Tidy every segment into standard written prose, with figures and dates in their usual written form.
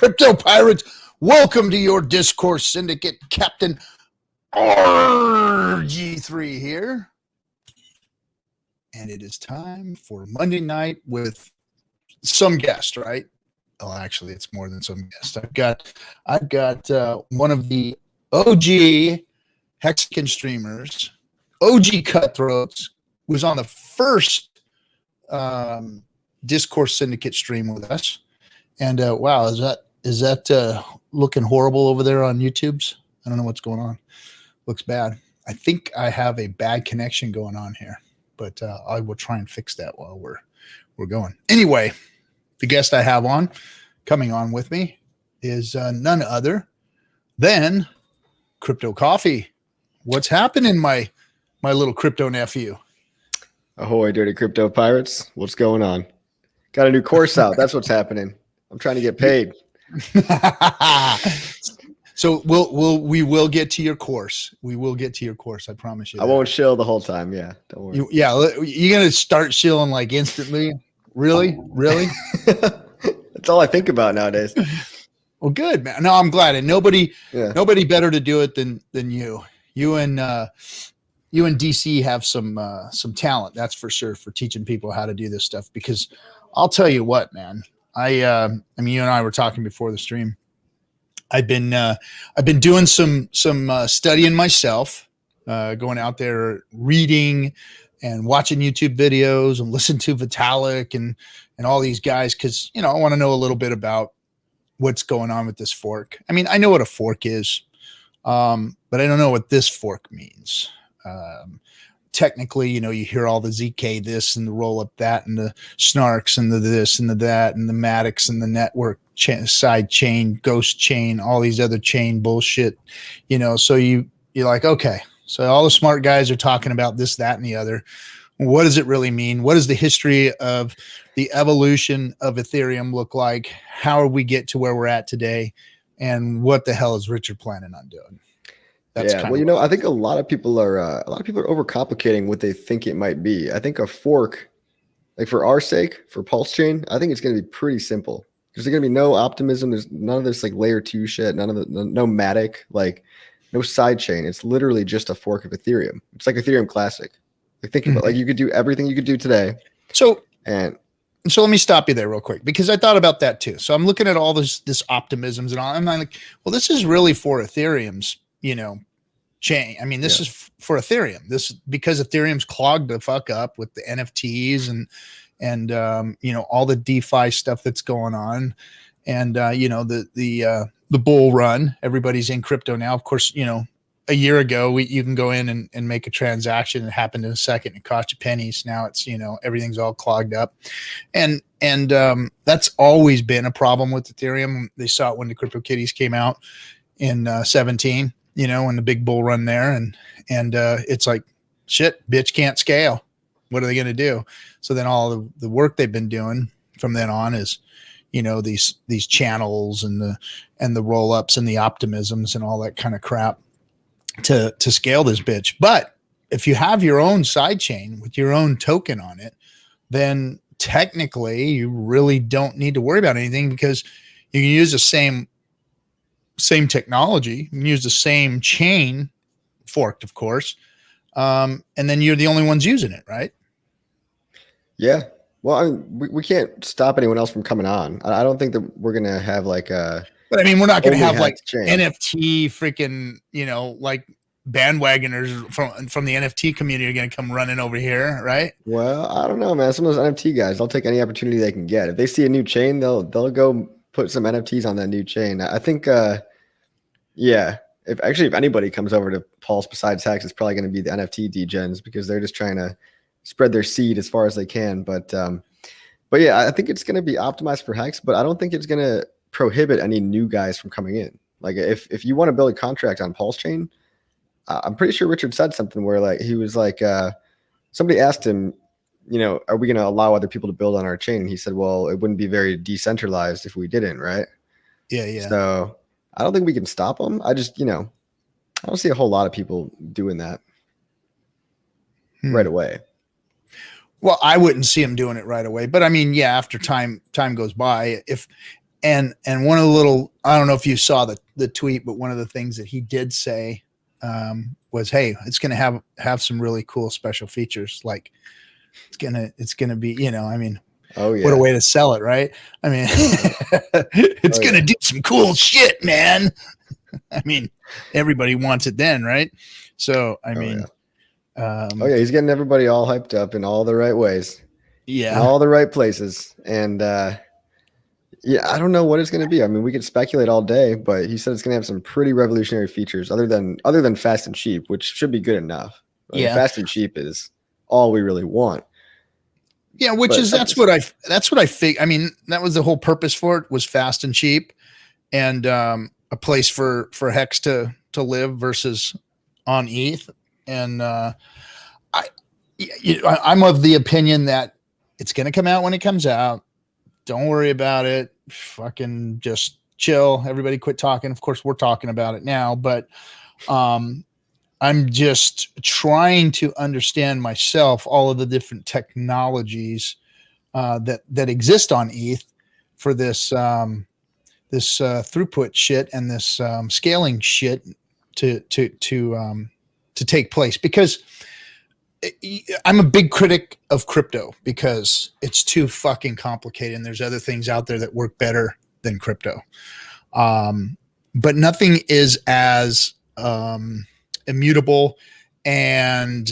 Crypto Pirates? Welcome to your Discourse Syndicate. Captain RG3 here. And it is time for Monday night with some guest, right? Well, actually, it's more than some guest. I've got one of the OG Hexagon streamers, OG Cutthroats, who was on the first Discourse Syndicate stream with us. And wow, is that looking horrible over there on YouTube's? I don't know what's going on. Looks bad. I think I have a bad connection going on here, but I will try and fix that while we're going. Anyway, the guest I have coming on with me is none other than Crypto Coffee. What's happening, my little crypto nephew? Ahoy, dirty crypto pirates. What's going on? Got a new course out. That's what's happening. I'm trying to get paid. So we will get to your course. We will get to your course. I promise you. I won't shill the whole time. Yeah. Don't worry. You're going to start shilling like instantly. Really? That's all I think about nowadays. Well, good, man. No, I'm glad. And nobody better to do it than you. You and DC have some talent, that's for sure, for teaching people how to do this stuff. Because I'll tell you what, man. I mean, you and I were talking before the stream. I've been doing some studying myself, going out there reading and watching YouTube videos and listening to Vitalik and all these guys, because I want to know a little bit about what's going on with this fork. I mean, I know what a fork is, but I don't know what this fork means. Technically, you hear all the ZK this and the roll up that and the snarks and the this and the that and the Maddox and the network side chain, ghost chain, all these other chain bullshit, so you're like, okay, so all the smart guys are talking about this, that, and the other. What does it really mean? What does the history of the evolution of Ethereum look like? How do we get to where we're at today? And what the hell is Richard planning on doing? Well, I think a lot of people are overcomplicating what they think it might be. I think a fork, like for our sake, for PulseChain, I think it's going to be pretty simple. There's going to be no optimism. There's none of this like layer 2 shit. No Matic, like no side chain. It's literally just a fork of Ethereum. It's like Ethereum Classic. Like think about like you could do everything you could do today. So let me stop you there real quick, because I thought about that too. So I'm looking at all this optimisms and all. I'm like, well, this is really for Ethereum's chain. I mean, this is for Ethereum. This because Ethereum's clogged the fuck up with the NFTs and all the DeFi stuff that's going on, and the bull run. Everybody's in crypto now. Of course, a year ago you can go in and make a transaction. It happened in a second. It cost you pennies. Now it's everything's all clogged up, and that's always been a problem with Ethereum. They saw it when the CryptoKitties came out in 17. In the big bull run there, and it's like, shit, bitch can't scale. What are they going to do? So then all the work they've been doing from then on is, these channels and the roll ups and the optimisms and all that kind of crap to scale this bitch. But if you have your own side chain with your own token on it, then technically you really don't need to worry about anything, because you can use the same technology, you can use the same chain, forked, of course, and then you're the only ones using it, right? Yeah. Well, we can't stop anyone else from coming on. I don't think that we're gonna have like a. But I mean, we're not gonna have like NFT freaking, like bandwagoners from the NFT community are gonna come running over here, right? Well, I don't know, man. Some of those NFT guys, they'll take any opportunity they can get. If they see a new chain, they'll go put some NFTs on that new chain. I think, if anybody comes over to Pulse besides Hex, it's probably going to be the NFT degens, because they're just trying to spread their seed as far as they can. But yeah, I think it's going to be optimized for Hex, but I don't think it's going to prohibit any new guys from coming in. Like if you want to build a contract on PulseChain, I'm pretty sure Richard said something where like he was like, somebody asked him, are we going to allow other people to build on our chain? And he said, well, it wouldn't be very decentralized if we didn't, right? Yeah. So I don't think we can stop them. I just, I don't see a whole lot of people doing that right away. Well, I wouldn't see them doing it right away, but I mean, yeah, after time goes by, if and one of the little, I don't know if you saw the tweet, but one of the things that he did say was, hey, it's going to have some really cool special features. Like it's gonna be, I mean, oh yeah, what a way to sell it, right? I mean, it's going to do some cool shit, man. I mean, everybody wants it then, right? So, I mean, he's getting everybody all hyped up in all the right ways. Yeah. In all the right places. And yeah, I don't know what it's going to be. I mean, we could speculate all day, but he said it's going to have some pretty revolutionary features other than fast and cheap, which should be good enough. I mean, fast and cheap is all we really want. Yeah, that's what I think. I mean, that was the whole purpose for it, was fast and cheap, and a place for Hex to live versus on ETH. And I'm of the opinion that it's going to come out when it comes out. Don't worry about it. Fucking just chill. Everybody quit talking. Of course, we're talking about it now, but I'm just trying to understand myself all of the different technologies that exist on ETH for this throughput shit and this scaling shit to take place, because I'm a big critic of crypto because it's too fucking complicated and there's other things out there that work better than crypto. But nothing is as immutable and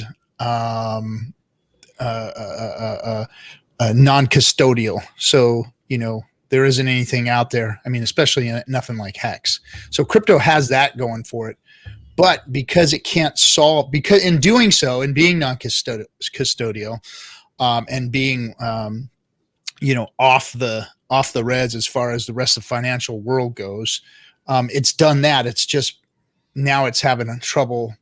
non-custodial. So, there isn't anything out there. I mean, especially nothing like Hex. So crypto has that going for it. But because it can't solve, because in doing so, and being non-custodial, and being, off the reds as far as the rest of the financial world goes, it's done that. It's just now it's having trouble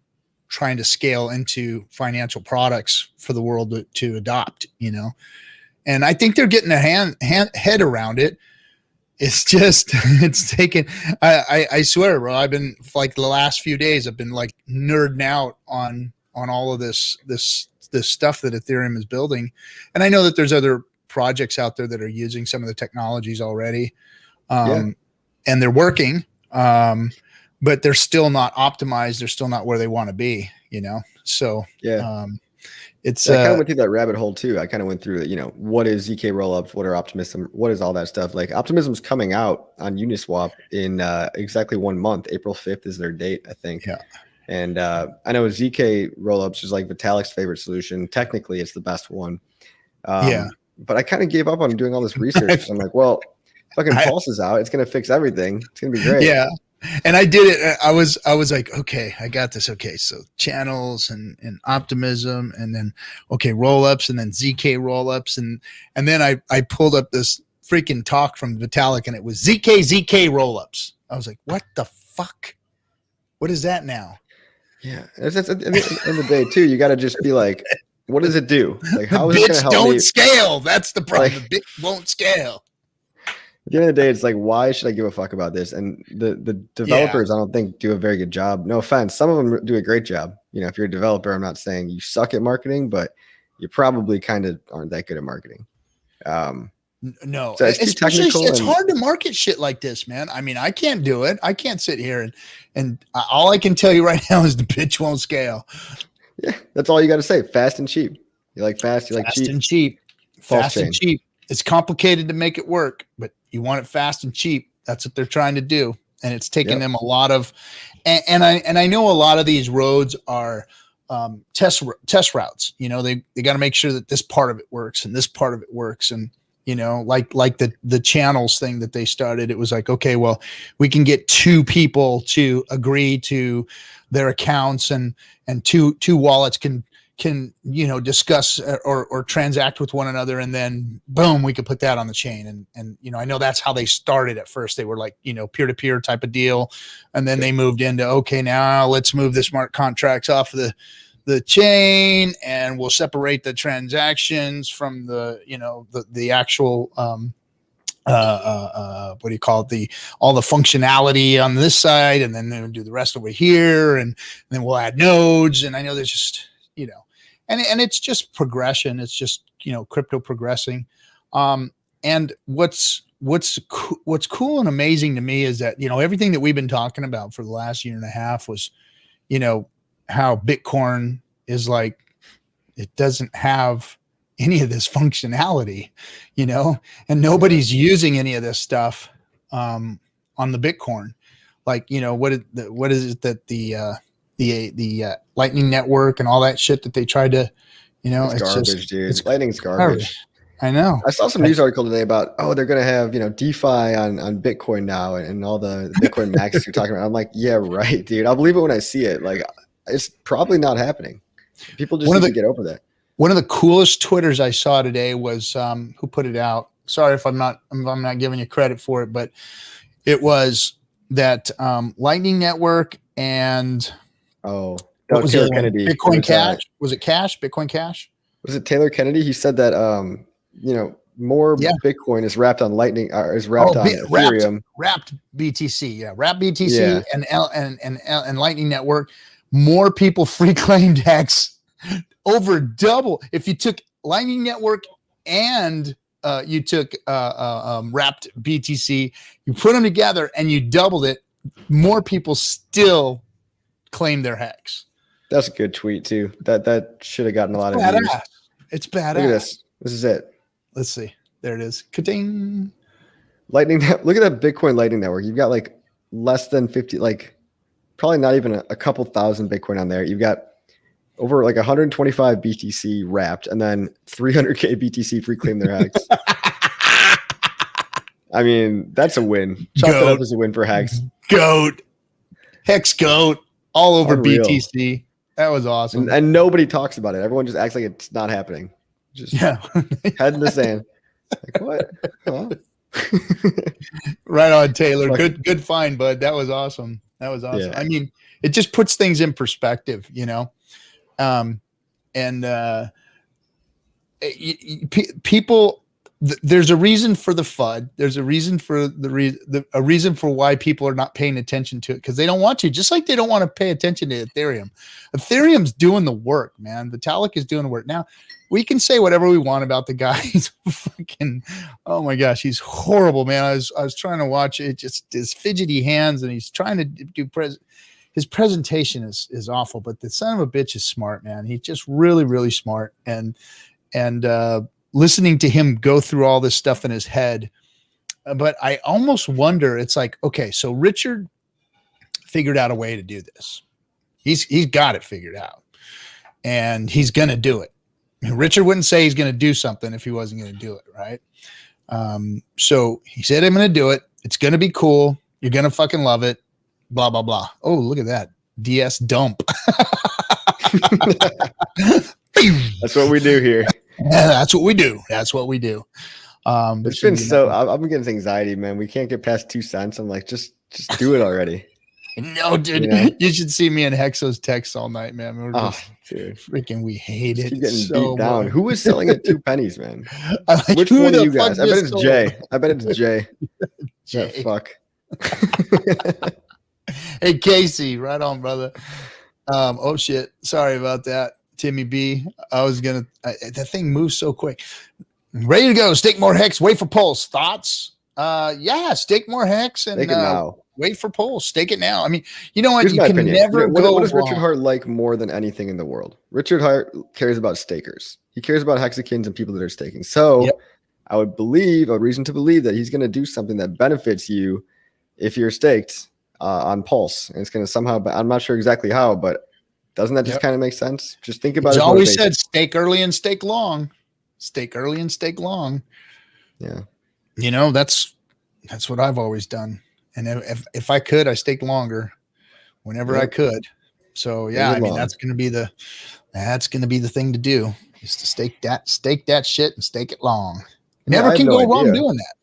trying to scale into financial products for the world to adopt, and I think they're getting a head around it. It's just, it's taken, I swear, bro, I've been like the last few days, I've been like nerding out on all of this stuff that Ethereum is building. And I know that there's other projects out there that are using some of the technologies already. And they're working, but they're still not optimized. They're still not where they want to be, So, it's I kind of went through that rabbit hole too. I kind of went through, what is ZK rollups? What are Optimism? What is all that stuff? Like Optimism's coming out on Uniswap in exactly 1 month. April 5th is their date, I think. Yeah. And I know ZK rollups is like Vitalik's favorite solution. Technically, it's the best one. But I kind of gave up on doing all this research. I'm like, well, fucking Pulse is out. It's going to fix everything. It's going to be great. Yeah. And I did it. I was like, okay, I got this. Okay. So channels and Optimism, and then, okay, rollups, and then ZK rollups. And then I pulled up this freaking talk from Vitalik, and it was ZK rollups. I was like, what the fuck? What is that now? Yeah. At the end of the day too, you got to just be like, what does it do? Like, how is it going to help don't me? Scale. That's the problem. Like, the bit won't scale. At the end of the day, it's like, why should I give a fuck about this? And the developers, I don't think, do a very good job. No offense. Some of them do a great job. If you're a developer, I'm not saying you suck at marketing, but you probably kind of aren't that good at marketing. No, so it's hard to market shit like this, man. I mean, I can't do it. I can't sit here and all I can tell you right now is the bitch won't scale. Yeah, that's all you got to say. Fast and cheap. You like fast, you like cheap. And cheap. Fast and cheap. It's complicated to make it work, but you want it fast and cheap. That's what they're trying to do. And it's taken them a lot of, and I know a lot of these roads are test routes. They got to make sure that this part of it works and this part of it works. And, like the channels thing that they started, it was like, okay, well, we can get 2 people to agree to their accounts, and two wallets can discuss or transact with one another, and then boom, we could put that on the chain. And I know that's how they started at first. They were like, peer-to-peer type of deal. And then they moved into, okay, now let's move the smart contracts off the chain, and we'll separate the transactions from the actual, what do you call it? All the functionality on this side, and then they'll do the rest over here. And then we'll add nodes. And I know there's just, and it's just progression. It's just, crypto progressing. and what's cool and amazing to me is that, everything that we've been talking about for the last year and a half was, how Bitcoin is like, it doesn't have any of this functionality, and nobody's using any of this stuff on the Bitcoin. Like, what is it that the Lightning Network and all that shit that they tried to, it's garbage, just, dude. Lightning's garbage. I know. I saw some news article today about, they're going to have, DeFi on Bitcoin now and all the Bitcoin maxes you're talking about. I'm like, yeah, right, dude. I'll believe it when I see it. Like, it's probably not happening. People just need to get over that. One of the coolest Twitters I saw today was who put it out. Sorry if I'm not giving you credit for it, but it was that Lightning Network and Taylor Kennedy. Bitcoin Cash. Was it Cash? Bitcoin Cash? Was it Taylor Kennedy? He said that more Bitcoin is wrapped on Lightning, is wrapped on Ethereum. Wrapped BTC, yeah. Wrapped BTC and Lightning Network. More people free claimed Hex, over double. If you took Lightning Network and you took wrapped BTC, you put them together and you doubled it, more people still claim their Hex. That's a good tweet too. That should have gotten a lot of views. It's badass. Look at this. This is it. Let's see. There it is. Ka-ding. Lightning. Look at that Bitcoin Lightning Network. You've got like less than 50, like probably not even a couple thousand Bitcoin on there. You've got over like 125 BTC wrapped, and then 300K BTC free claim their Hex. I mean, that's a win. Chalk that up as a win for Hex. Goat. Hex goat. All over Unreal. BTC. That was awesome. And nobody talks about it. Everyone just acts like it's not happening. Just head in the sand. Like, what? Huh? Right on, Taylor. Good find, bud. That was awesome. Yeah. I mean, it just puts things in perspective, people. There's a reason for the FUD. There's a reason for a reason for why people are not paying attention to it, because they don't want to. Just like they don't want to pay attention to Ethereum. Ethereum's doing the work, man. Vitalik is doing the work. Now, we can say whatever we want about the guy. He's fucking, oh my gosh, he's horrible, man. I was trying to watch it, just his fidgety hands, and he's trying to do his presentation is awful. But the son of a bitch is smart, man. He's just really, really smart, and listening to him go through all this stuff in his head. But I almost wonder, it's like, okay, so Richard figured out a way to do this. He's got it figured out, and he's going to do it. I mean, Richard wouldn't say he's going to do something if he wasn't going to do it. Right. So he said, I'm going to do it. It's going to be cool. You're going to fucking love it. Blah, blah, blah. Oh, look at that. DS dump. That's what we do here. Yeah, that's what we do. It's been I've been getting anxiety, man. We can't get past 2 cents. I'm like, just do it already. No, dude, you should see me and Hexo's texts all night, man. We're just freaking, we hate it. Keep getting beat down. Who was selling at 2 pennies, man? Which one of you guys? I bet it's Jay. Jay. Yeah, fuck. Hey, Casey, right on, brother. Oh shit. Sorry about that. Timmy B. That thing moves so quick. Ready to go. Stake more Hex. Wait for Pulse. Thoughts? Stake more Hex and wait for Pulse. Stake it now. I mean, you know what? Here's you can opinion. never go What does wrong. Richard Hart like more than anything in the world? Richard Hart cares about stakers. He cares about hexakins and people that are staking. So I would reason to believe that he's going to do something that benefits you if you're staked on Pulse. And it's going to somehow, I'm not sure exactly how, but doesn't that just kind of make sense? Just think about it. He's always said stake early and stake long. Stake early and stake long. Yeah. That's what I've always done. And if I could, I staked longer whenever I could. So I mean, that's going to be the thing to do, is to stake that shit and stake it long. Never can go wrong doing that.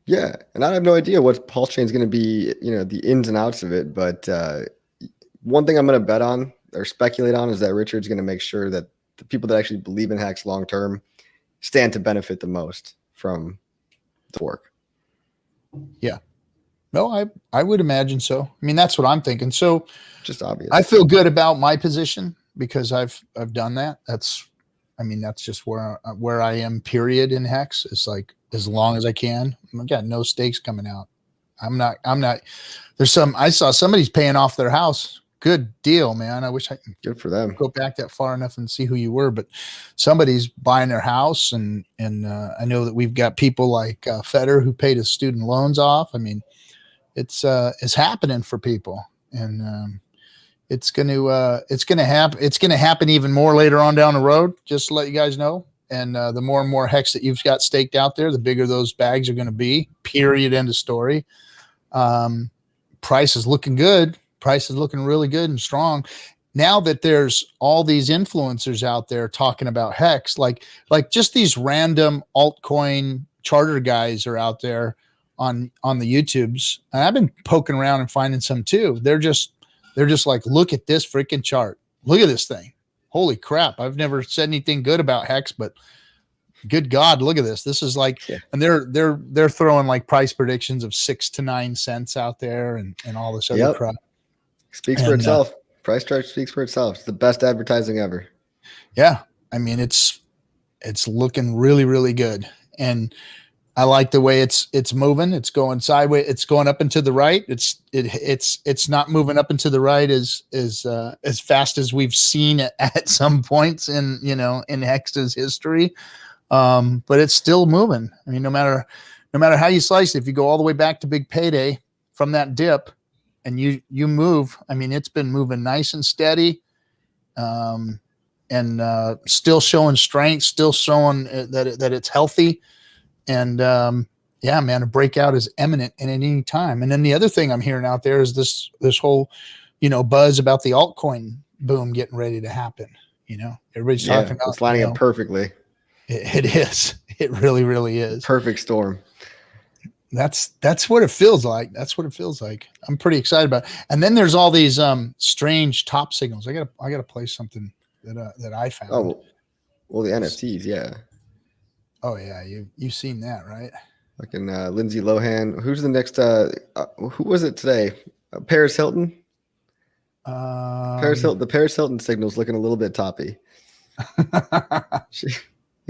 Yeah. And I have no idea what PulseChain is going to be, the ins and outs of it. But one thing I'm going to bet on or speculate on is that Richard's going to make sure that the people that actually believe in Hex long term stand to benefit the most from the work. Yeah. No, I would imagine so. I mean, that's what I'm thinking. So just obvious. I feel good about my position because I've done that. I mean, that's just where I am, period, in Hex. It's like, as long as I can. I got no stakes coming out. I'm not, I saw somebody's paying off their house. Good deal, man. I wish I could good for them. Go back that far enough and see who you were, but somebody's buying their house. And I know that we've got people like Feder who paid his student loans off. I mean, it's happening for people, and it's going to happen. It's going to happen even more later on down the road, just to let you guys know. And the more and more Hex that you've got staked out there, the bigger those bags are going to be, period, end of story. Price is looking good. Price is looking really good and strong. Now that there's all these influencers out there talking about Hex, like just these random altcoin charter guys are out there on the YouTubes. And I've been poking around and finding some too. They're just like, look at this freaking chart. Look at this thing. Holy crap. I've never said anything good about Hex, but good God, look at this. This is like, and they're throwing like price predictions of 6 to 9 cents out there and all this other crap. Speaks for itself. Price chart speaks for itself. It's the best advertising ever. Yeah. I mean, it's looking really, really good. And I like the way it's moving. It's going sideways. It's going up and to the right. It's not moving up and to the right as fast as we've seen it at some points in Hex's history. But it's still moving. I mean, no matter how you slice it, if you go all the way back to big payday from that dip and you move, I mean, it's been moving nice and steady. And still showing strength, still showing that it's healthy. And yeah, man, a breakout is imminent at any time. And then the other thing I'm hearing out there is this whole, buzz about the altcoin boom getting ready to happen. Everybody's talking about. It's lining up perfectly. It is. It really, really is. Perfect storm. That's what it feels like. That's what it feels like. I'm pretty excited about it. And then there's all these strange top signals. I gotta play something that I found. Oh, well, the NFTs, yeah. Oh yeah, you've seen that, right? Like in Lindsay Lohan. Who's the next? Who was it today? Paris Hilton. The Paris Hilton signal's looking a little bit toppy.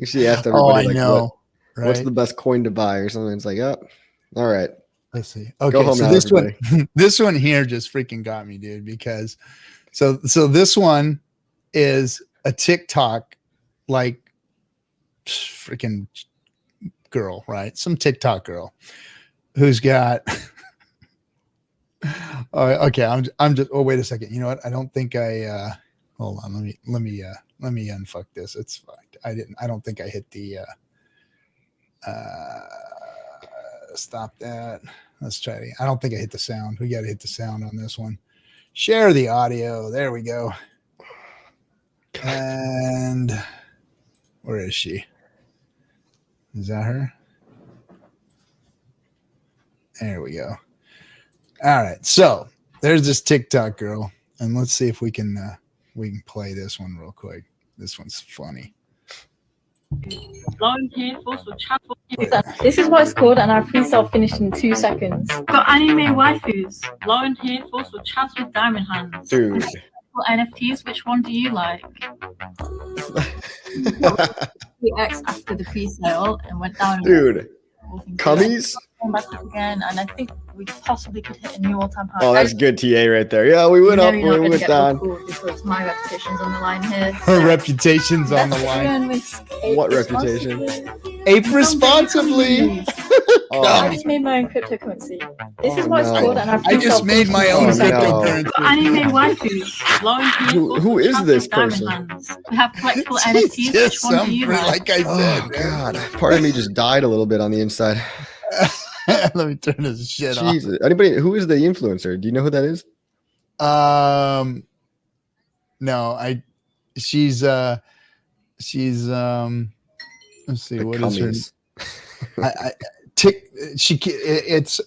she asked everybody, I know. What's the best coin to buy or something? It's like, all right. Let's see. Okay, go home so now, this one here just freaking got me, dude. Because so this one is a TikTok like freaking girl, right? Some TikTok girl who's got okay, I'm just wait a second. You know what? I don't think I hold on, let me unfuck this. It's fine. I don't think I hit the stop that. Let's try it again. I don't think I hit the sound. We got to hit the sound on this one. Share the audio. There we go. And where is she? Is that her? There we go. All right. So there's this TikTok girl, and let's see if we can play this one real quick. This one's funny. This is what it's called, and our pre-sale finished in 2 seconds. Got anime waifus. Lauren here, forceful chats with diamond hands. Dude. NFTs, which one do you like? The X after the pre-sale and went down. Dude, cummies? Came back up again, and I think we possibly could hit a new all-time high. Oh, that's good TA right there. Yeah, we went up, we went down. Because my reputation's on the line here. Her reputation's on the line. What reputation? Ape responsibly. I just made my own cryptocurrency. This is what it's called, and I just made my own cryptocurrency. Anime waifus. Lauren here, who is this person? We have collectible NFTs. Which one do you like? Like I said. Oh God, part of me just died a little bit on the inside. Let me turn this shit off. Jesus. Anybody? Who is the influencer? Do you know who that is? No, she's let's see, The what cummies. is her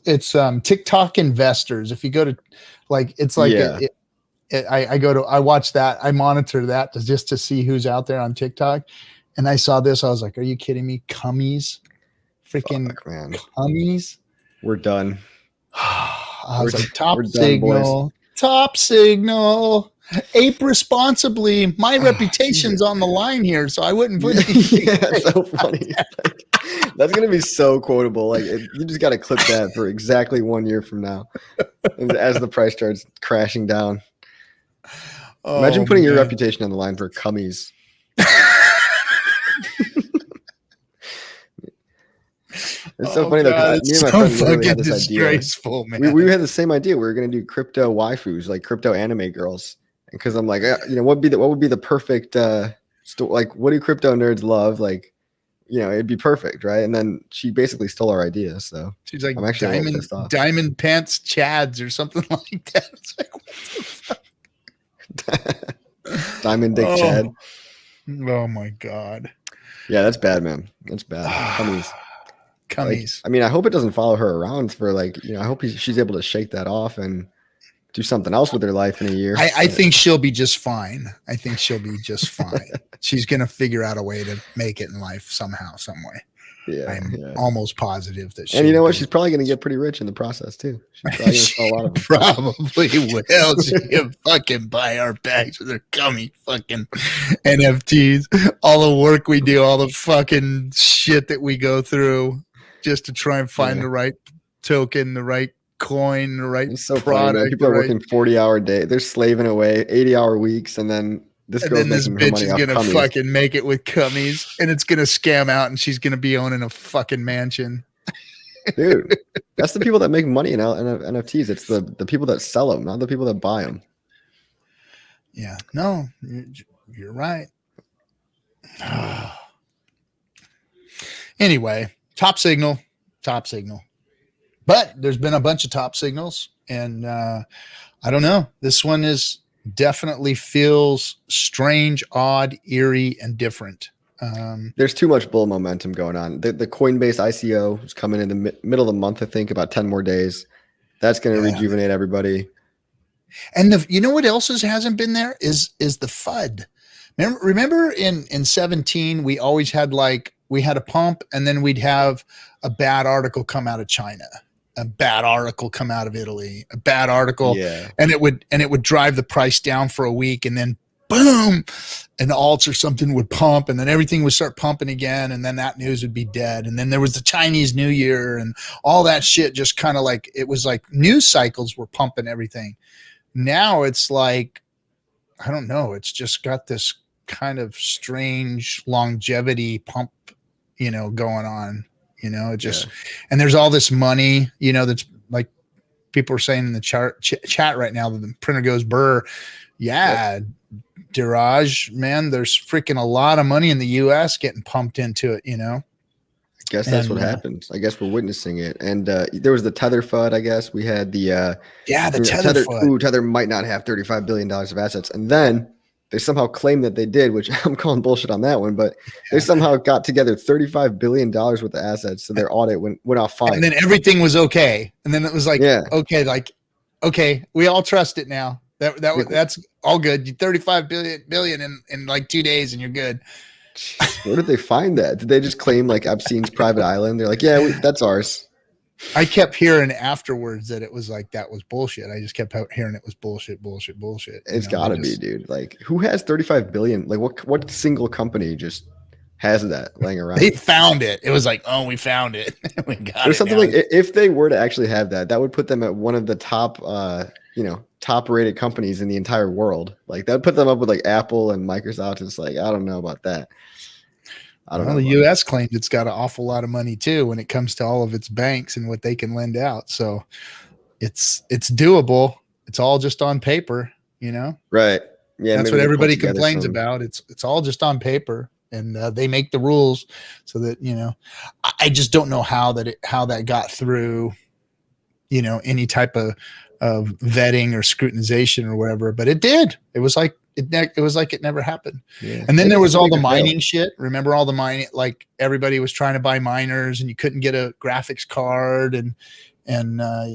it's TikTok investors. If you go to I watch that, I monitor that just to see who's out there on TikTok, and I saw this, I was like, are you kidding me? Cummies. Freaking cummies. We're done. I was like, top signal. Ape responsibly. My reputation's on the line here, so I wouldn't put it's so funny. Like, that's gonna be so quotable. Like you just gotta clip that for exactly 1 year from now, as the price starts crashing down. Imagine putting your reputation on the line for cummies. It's so funny though, because me and my friend literally had this idea. Man. We had the same idea. We were gonna do crypto waifus, like crypto anime girls. Because I'm like, what would be the perfect like, what do crypto nerds love? Like, it'd be perfect, right? And then she basically stole our idea. So she's like, I'm actually diamond pants chads or something like that. It's like, what the fuck? Diamond dick Chad. Oh my god. Yeah, that's bad, man. That's bad. Cummies. Cummies. Like, I mean, I hope it doesn't follow her around for like, I hope she's able to shake that off and do something else with her life in a year. I think she'll be just fine. She's going to figure out a way to make it in life somehow, some way. Yeah. I'm almost positive that she. And you know what? She's probably going to get pretty rich in the process too. She's probably going to sell a lot of them. Probably will. She can fucking buy our bags with her gummy fucking NFTs. All the work we do, all the fucking shit that we go through just to try and find the right token, the right coin, the right product. Funny, people are working 40-hour day. They're slaving away 80-hour weeks, and then this bitch is gonna fucking make it with cummies, and it's gonna scam out, and she's gonna be owning a fucking mansion. Dude, that's the people that make money in NFTs. It's the people that sell them, not the people that buy them. Yeah, no, you're right. Anyway, top signal. But there's been a bunch of top signals, and I don't know. This one definitely feels strange, odd, eerie, and different. There's too much bull momentum going on. The Coinbase ICO is coming in the middle of the month, I think, about 10 more days. That's going to rejuvenate everybody. And you know what else hasn't been there is the FUD. Remember in 17, we always had we had a pump, and then we'd have a bad article come out of China, a bad article come out of Italy, a bad article, and it would drive the price down for a week, and then boom, an alts or something would pump, and then everything would start pumping again, and then that news would be dead. And then there was the Chinese New Year, and all that shit just kind of it was like news cycles were pumping everything. Now it's like, I don't know, it's just got this kind of strange longevity pump, going on, it just, and there's all this money, that's like people are saying in the chat right now that the printer goes burr. Yeah. Diraj, man, there's freaking a lot of money in the US getting pumped into it, I guess that's what happens. I guess we're witnessing it. And there was the Tether FUD, I guess. We had the Tether FUD. Tether might not have $35 billion of assets. And then they somehow claim that they did, which I'm calling bullshit on that one, but they somehow got together $35 billion worth of assets. So their audit went off fine. And then everything was okay. And then it was okay, we all trust it now. That's all good. 35 billion in like 2 days and you're good. Where did they find that? Did they just claim Epstein's private island? They're like, that's ours. I kept hearing afterwards that it was that was bullshit. I just kept hearing it was bullshit. It's gotta be, dude. Who has 35 billion? What single company just has that laying around? They found it. It was we found it. We got There's something if they were to actually have that would put them at one of the top, top rated companies in the entire world. That would put them up with Apple and Microsoft. It's I don't know about that. I don't know. The U.S. claims it's got an awful lot of money too when it comes to all of its banks and what they can lend out. So it's doable. It's all just on paper, Right. Yeah. That's what everybody complains about. It's all just on paper, and they make the rules so that I just don't know how that got through, any type of vetting or scrutinization or whatever. But it did. It was like it never happened. Yeah. And then there was all the mining shit. Remember all the mining? Everybody was trying to buy miners, and you couldn't get a graphics card, and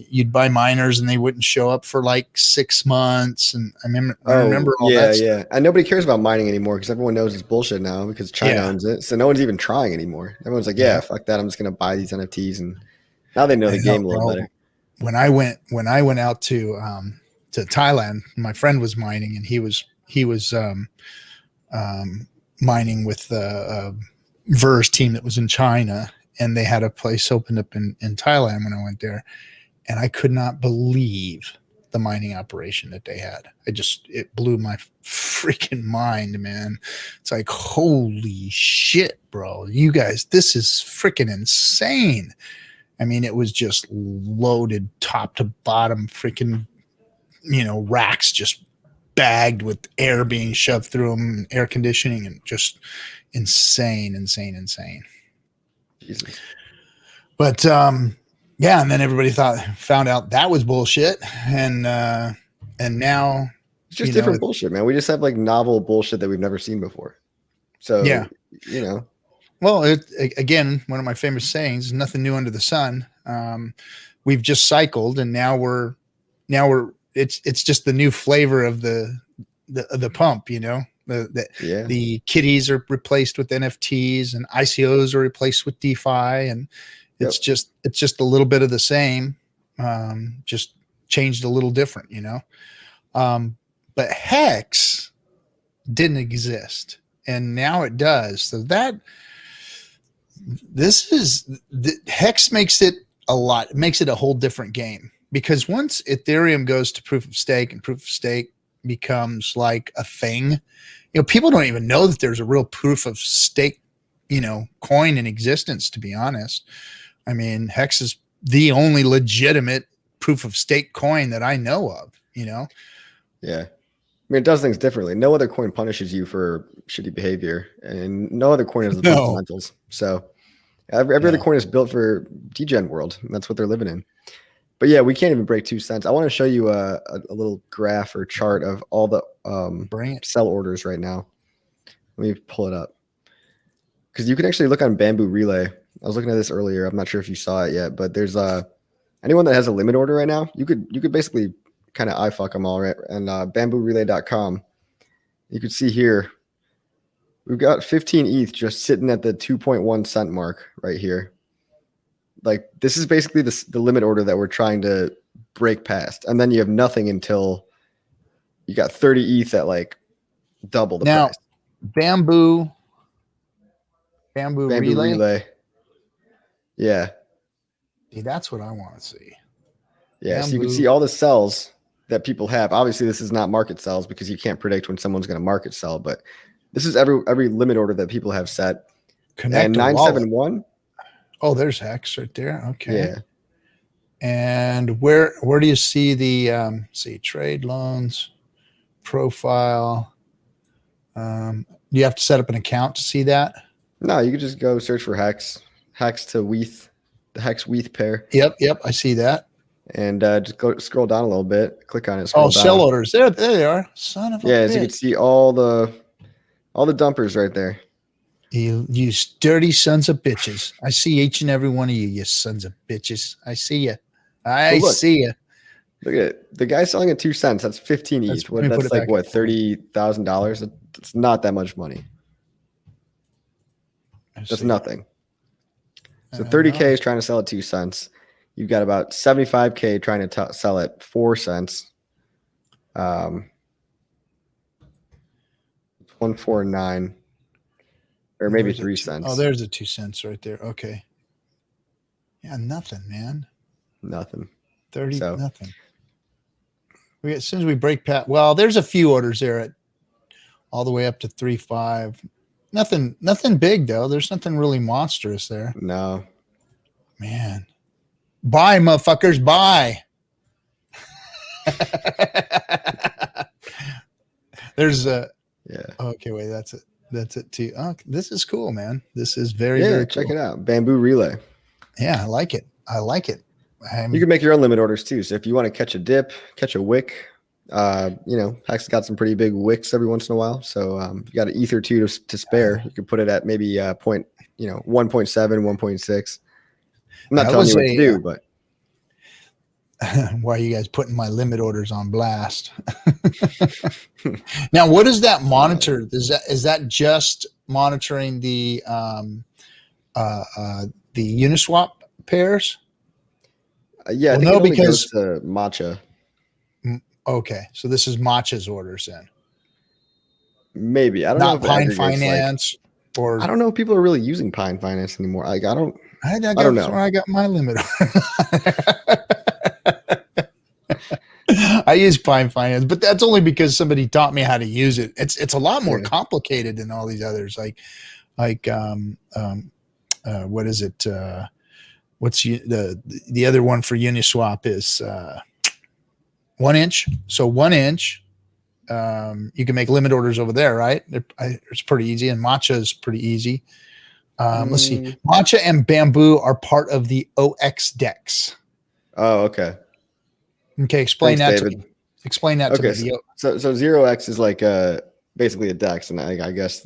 you'd buy miners, and they wouldn't show up for 6 months. And I remember all that stuff. Yeah. And nobody cares about mining anymore because everyone knows it's bullshit now because China owns it. So no one's even trying anymore. Everyone's like, fuck that. I'm just gonna buy these NFTs, and now they know the game a little better. When I went out to Thailand. My friend was mining, and he was mining with the Ver's team that was in China, and they had a place opened up in Thailand when I went there, and I could not believe the mining operation that they had. It blew my freaking mind, man. It's like, holy shit, bro. You guys, this is freaking insane. I mean, it was just loaded top to bottom, freaking, racks just bagged with air being shoved through them, air conditioning, and just insane. Jesus. But yeah, and then everybody found out that was bullshit, and now it's just different bullshit, man. We just have like novel bullshit that we've never seen before. So yeah, Well, again, one of my famous sayings: "Nothing new under the sun." We've just cycled, and now we're it's just the new flavor of the pump, The kitties are replaced with NFTs, and ICOs are replaced with DeFi, and it's just a little bit of the same, just changed a little different, But Hex didn't exist, and now it does. So Hex makes it a whole different game, because once Ethereum goes to proof of stake and proof of stake becomes like a thing, people don't even know that there's a real proof of stake, coin in existence, to be honest. I mean, Hex is the only legitimate proof of stake coin that I know of, Yeah. I mean, it does things differently. No other coin punishes you for shitty behavior, and no other coin has the fundamentals. So every other coin is built for degen world, and that's what they're living in. But yeah, we can't even break 2 cents. I want to show you a little graph or chart of all the sell orders right now. Let me pull it up, because you can actually look on Bamboo Relay. I was looking at this earlier. I'm not sure if you saw it yet, but there's anyone that has a limit order right now, you could basically kind of eye fuck them all, right? And bamboorelay.com, you can see here we've got 15 ETH just sitting at the 2.1 cent mark right here. Like, this is basically the limit order that we're trying to break past, and then you have nothing until you got 30 ETH at like double the price. Bamboo Relay. Yeah. See, that's what I want to see. Yeah, so you can see all the sells that people have. Obviously, this is not market sells, because you can't predict when someone's going to market sell, but this is every limit order that people have set. Connect and 971. Oh, there's Hex right there. Okay. Yeah. And where do you see the trade loans profile? You have to set up an account to see that? No, you could just go search for Hex to WETH, the Hex WETH pair. Yep, I see that. And just scroll down a little bit, click on it. Sell orders. There they are. Son of a bitch. As you can see all the dumpers right there. You dirty sons of bitches. I see each and every one of you sons of bitches. I see you. See you. Look at it. The guy selling at 2 cents. That's 15 ETH. That's like what, $30,000? It's not that much money. That's nothing. So 30K is trying to sell at 2 cents. You've got about 75K trying to sell at 4 cents. 149, or maybe 3 cents. Oh, there's the 2 cents right there. Okay. Yeah, nothing, man. Nothing. 30, nothing. As soon as we break past, well, there's a few orders there at all the way up to 3.5. Nothing big though. There's nothing really monstrous there. No. Man. Buy, motherfuckers, buy. There's a okay, wait, that's it too. Oh, this is cool, man. This is very cool. Check it out. Bamboo Relay. Yeah, I like it. You can make your own limit orders too. So if you want to catch a dip, catch a wick, Hex got some pretty big wicks every once in a while. So if you got an ETH or two to spare, you can put it at maybe 1.7, 1.6. I'm not telling you what to do, but why are you guys putting my limit orders on blast? Now, what does that monitor? Is that just monitoring the Uniswap pairs? I think it only goes to Matcha. Okay, so this is Matcha's orders then. Maybe. I don't know Not if Pine aggregates, Finance or I don't know if people are really using Pine Finance anymore. Like I don't know. That's where I got my limit. I use Pine Finance, but that's only because somebody taught me how to use it. It's a lot more complicated than all these others. What is it? What's the other one for Uniswap is 1 inch. So 1 inch, you can make limit orders over there, right? It's pretty easy, and Matcha is pretty easy. Let's see. Matcha and Bamboo are part of the OX Dex. Oh, okay. Okay, explain Thanks, that David. to me. Explain that to me. So 0x is like basically a DEX, and I guess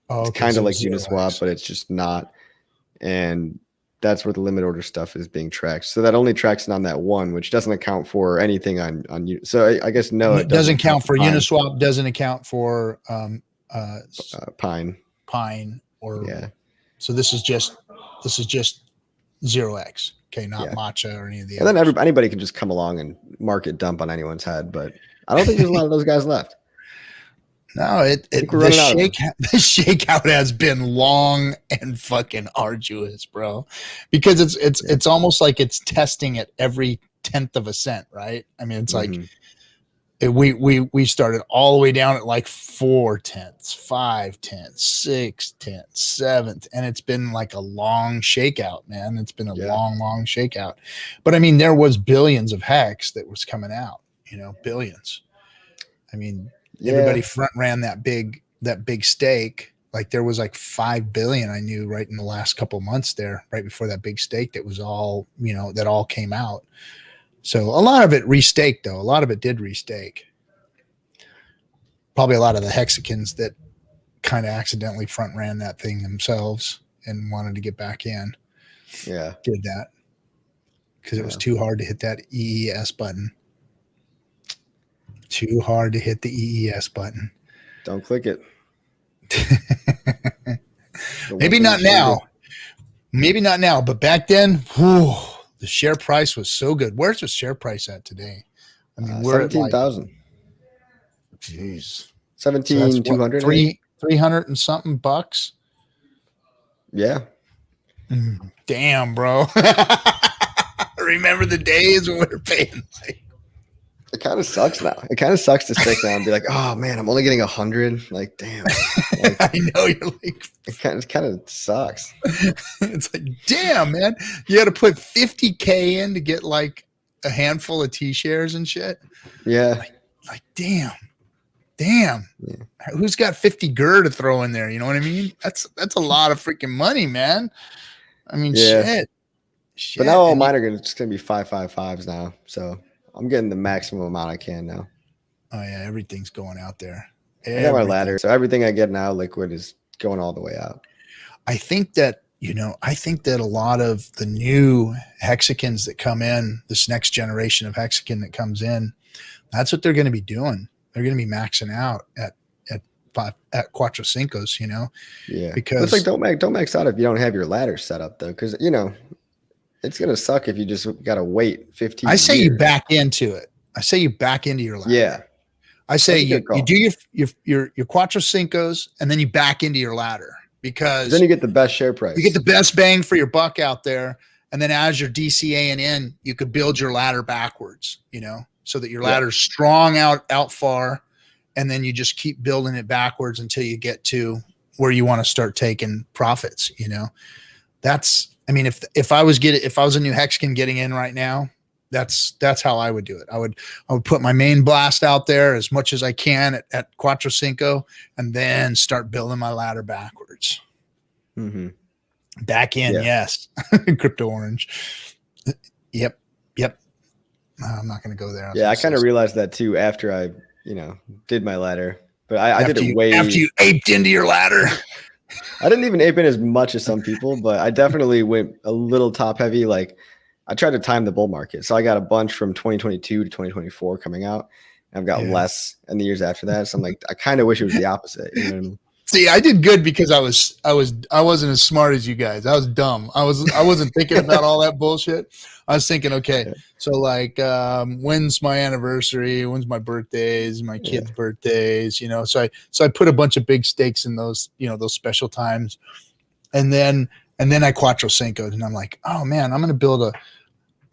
it's kind of like Uniswap, but it's just not. And that's where the limit order stuff is being tracked. So that only tracks it on that one, which doesn't account for anything on you. So I guess no, it doesn't count for Uniswap. Doesn't account for Pine or yeah. So this is just 0x. Okay, not Matcha or any of the others. others. Then anybody can just come along and market dump on anyone's head, but I don't think there's a lot of those guys left. No, the shakeout has been long and fucking arduous, bro, because it's almost like it's testing at every 10th of a cent, right? I mean, it's like we started all the way down at like 4/10, 5/10, 6/10, 7th, and it's been like a long shakeout, man. It's been a long shakeout. But I mean, there was billions of hex that was coming out, billions. I mean, everybody front ran that big stake. Like there was like 5 billion I knew right in the last couple of months there, right before that big stake that was all, that all came out. So a lot of it restaked though. A lot of it did restake. Probably a lot of the hexagons that kind of accidentally front ran that thing themselves and wanted to get back in. Yeah. Did that because it was too hard to hit that EES button. Too hard to hit the EES button. Don't click it. Maybe not now. Maybe not now, but back then, the share price was so good. Where's the share price at today? I mean, we're 17,000. Jeez. 17,200. 300 and something bucks. Yeah. Damn, bro. Remember the days when we were paying like. It kind of sucks now. It kind of sucks to stick now and be like, oh man, I'm only getting 100. Like, damn. Like, I know you're like. It kind of sucks. It's like, damn, man. You got to put 50K in to get like a handful of T-shares and shit. Yeah. Like damn. Yeah. Who's got 50 GER to throw in there? You know what I mean? That's a lot of freaking money, man. I mean, shit. But now all mine are just gonna be 555s now. So I'm getting the maximum amount I can now. Oh yeah, everything's going out there. I got my ladder, so everything I get now liquid is going all the way out. I think that a lot of the new hexagons that come in, this next generation of hexagon that comes in, that's what they're going to be doing. They're going to be maxing out at Cuatro Cincos, Yeah, because it's like don't max out if you don't have your ladder set up though, because it's gonna suck if you just gotta wait 15 I say years. you back into it. I say you back into your ladder. Yeah. I say you do your Cuatro Cincos and then you back into your ladder, because then you get the best share price. You get the best bang for your buck out there. And then as you're DCAing in, you could build your ladder backwards, so that your ladder's strong out far. And then you just keep building it backwards until you get to where you want to start taking profits, I mean, if I was a new hexagon getting in right now, that's how I would do it. I would put my main blast out there as much as I can at Cuatro Cinco, and then start building my ladder backwards. Back in, yes. Crypto Orange. Yep. I'm not going to go there. I kind of realized that too after I, did my ladder, but I did it way after you aped into your ladder. I didn't even ape in as much as some people, but I definitely went a little top heavy. Like I tried to time the bull market. So I got a bunch from 2022 to 2024 coming out. And I've got less in the years after that. So I'm like, I kind of wish it was the opposite. You know what I mean? See, I did good because I wasn't as smart as you guys. I was dumb. I wasn't thinking about all that bullshit. I was thinking, okay, so like, when's my anniversary? When's my birthdays? My kids' birthdays? You know, so I put a bunch of big stakes in those, you know, those special times, and then I Quattro Cinco'd, and I'm like, oh man, I'm gonna build a.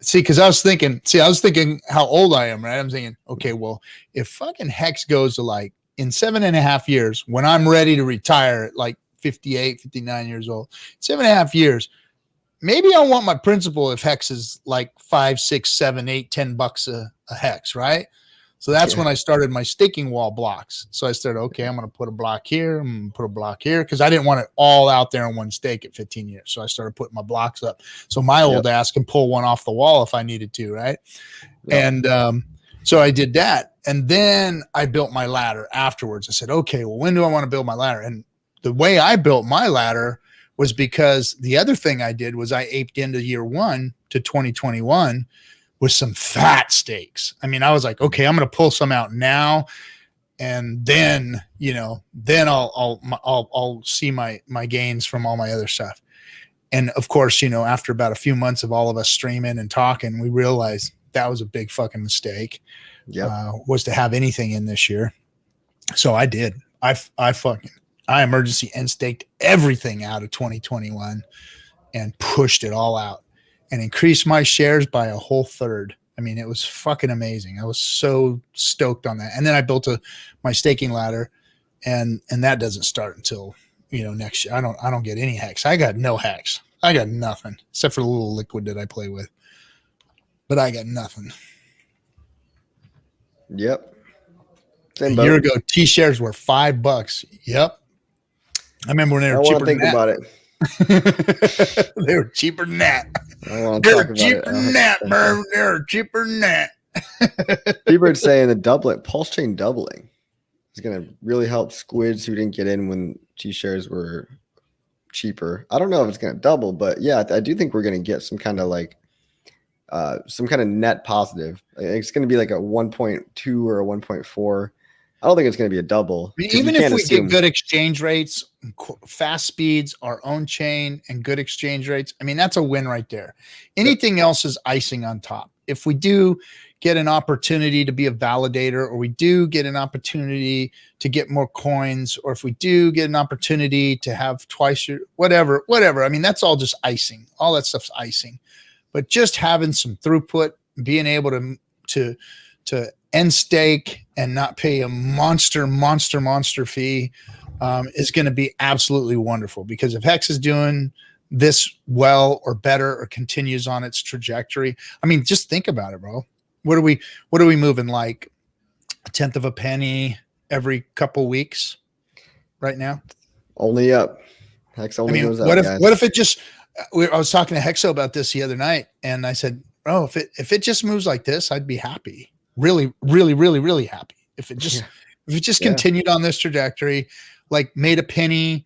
See, because I was thinking how old I am, right? I'm thinking, okay, well, if fucking Hex goes to like in 7.5 years, when I'm ready to retire at like 58, 59 years old, 7.5 years, maybe I want my principal if Hex is like 5, 6, 7, 8, $10 a Hex, right? So that's when I started my staking wall blocks. So I started, okay, I'm going to put a block here. I'm going to put a block here because I didn't want it all out there in one stake at 15 years. So I started putting my blocks up. So my old ass can pull one off the wall if I needed to, right? And so I did that. And then I built my ladder afterwards. I said, okay, well, when do I want to build my ladder? And the way I built my ladder was because the other thing I did was I aped into year 1 to 2021 with some fat stakes. I mean, I was like, okay, I'm going to pull some out now, and then, you know, then I'll see my gains from all my other stuff. And of course, you know, after about a few months of all of us streaming and talking, we realized that was a big fucking mistake. Was to have anything in this year. So I did. I emergency end staked everything out of 2021 and pushed it all out and increased my shares by a whole third. I mean, it was fucking amazing. I was so stoked on that. And then I built my staking ladder, and that doesn't start until, you know, next year. I don't get any Hex. I got no Hex. I got nothing except for the little liquid that I play with. But I got nothing. Yep. A year ago, T shares were $5. Yep. I remember when they were cheaper than that. I want to think about it. They were cheaper than that. They're cheaper than that, bro. They're cheaper than that. People are saying the PulseChain doubling is going to really help squids who didn't get in when T shares were cheaper. I don't know if it's going to double, but yeah, I do think we're going to get some kind of like some kind of net positive. It's going to be like a 1.2 or a 1.4. I don't think it's going to be a double. Even if we get good exchange rates, fast speeds, our own chain, and good exchange rates, I mean, that's a win right there. Anything else is icing on top. If we do get an opportunity to be a validator, or we do get an opportunity to get more coins, or if we do get an opportunity to have twice your whatever. I mean, that's all just icing. All that stuff's icing. But just having some throughput, being able to end stake and not pay a monster fee is going to be absolutely wonderful. Because if Hex is doing this well or better or continues on its trajectory, I mean, just think about it, bro. What are we moving, like 1/10 of a penny every couple weeks right now? Only up. Hex only goes up. What if it just? I was talking to Hexo about this the other night, and I said, "Oh, if it just moves like this, I'd be happy. Really, really, really, really happy. If it just continued on this trajectory, like made a penny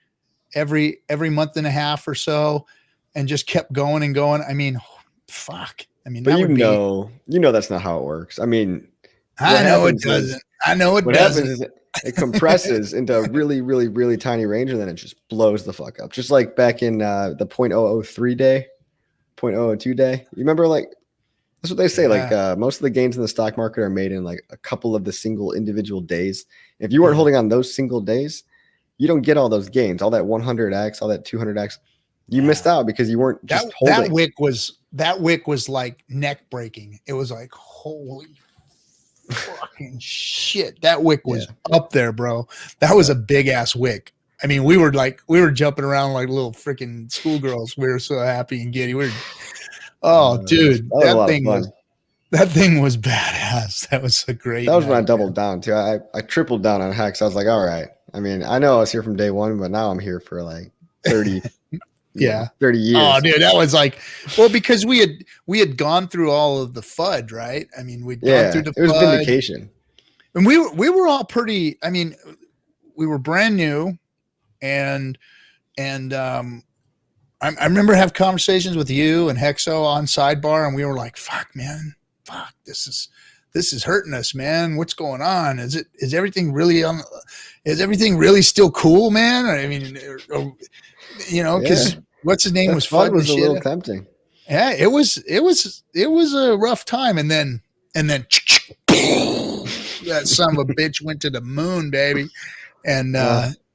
every month and a half or so, and just kept going and going. I mean, fuck. I mean, but you know that's not how it works. I mean, I know it doesn't. What happens is it compresses into a really, really, really tiny range, and then it just blows the fuck up. Just like back in the 0.003 day, 0.002 day. You remember, like, that's what they say. Like most of the gains in the stock market are made in like a couple of the single individual days. If you weren't holding on those single days, you don't get all those gains, all that 100x, all that 200x. You missed out because you weren't just holding. That wick was like neck breaking. It was like, holy fucking shit. That wick was up there, bro. That was a big ass wick. I mean, we were jumping around like little freaking schoolgirls. We were so happy and giddy. Dude, that thing was badass. That was a great. That was when I doubled down too. I tripled down on Hex. I was like, all right. I mean, I know I was here from day one, but now I'm here for like 30. 30 years. Oh, dude, that was like, well, because we had gone through all of the FUD, right? I mean, we'd gone through the FUD. It was vindication. And we were all pretty, I mean, we were brand new, and I remember having conversations with you and Hexo on Sidebar, and we were like, fuck, man, this this is hurting us, man. What's going on? Is everything really still cool, man? I mean, because what's his name that was fun was a little tempting. Yeah, it was a rough time, and then that son of a bitch went to the moon, baby, and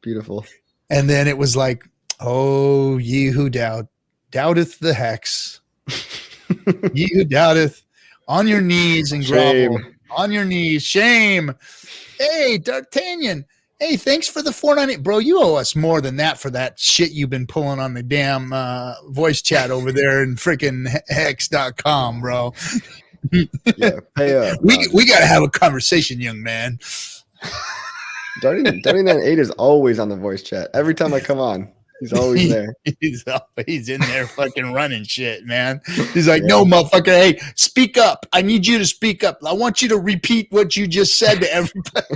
beautiful. And then it was like, oh, ye who doubteth the hex, ye who doubteth, on your knees and grovel, on your knees, shame. Hey, D'Artagnan. Hey, thanks for the 498. Bro, you owe us more than that for that shit you've been pulling on the damn voice chat over there in freaking hex.com, bro. Yeah, pay up. We got to have a conversation, young man. Darty 8 is always on the voice chat. Every time I come on, he's always there. He's in there fucking running shit, man. He's like, no, motherfucker. Hey, speak up. I need you to speak up. I want you to repeat what you just said to everybody.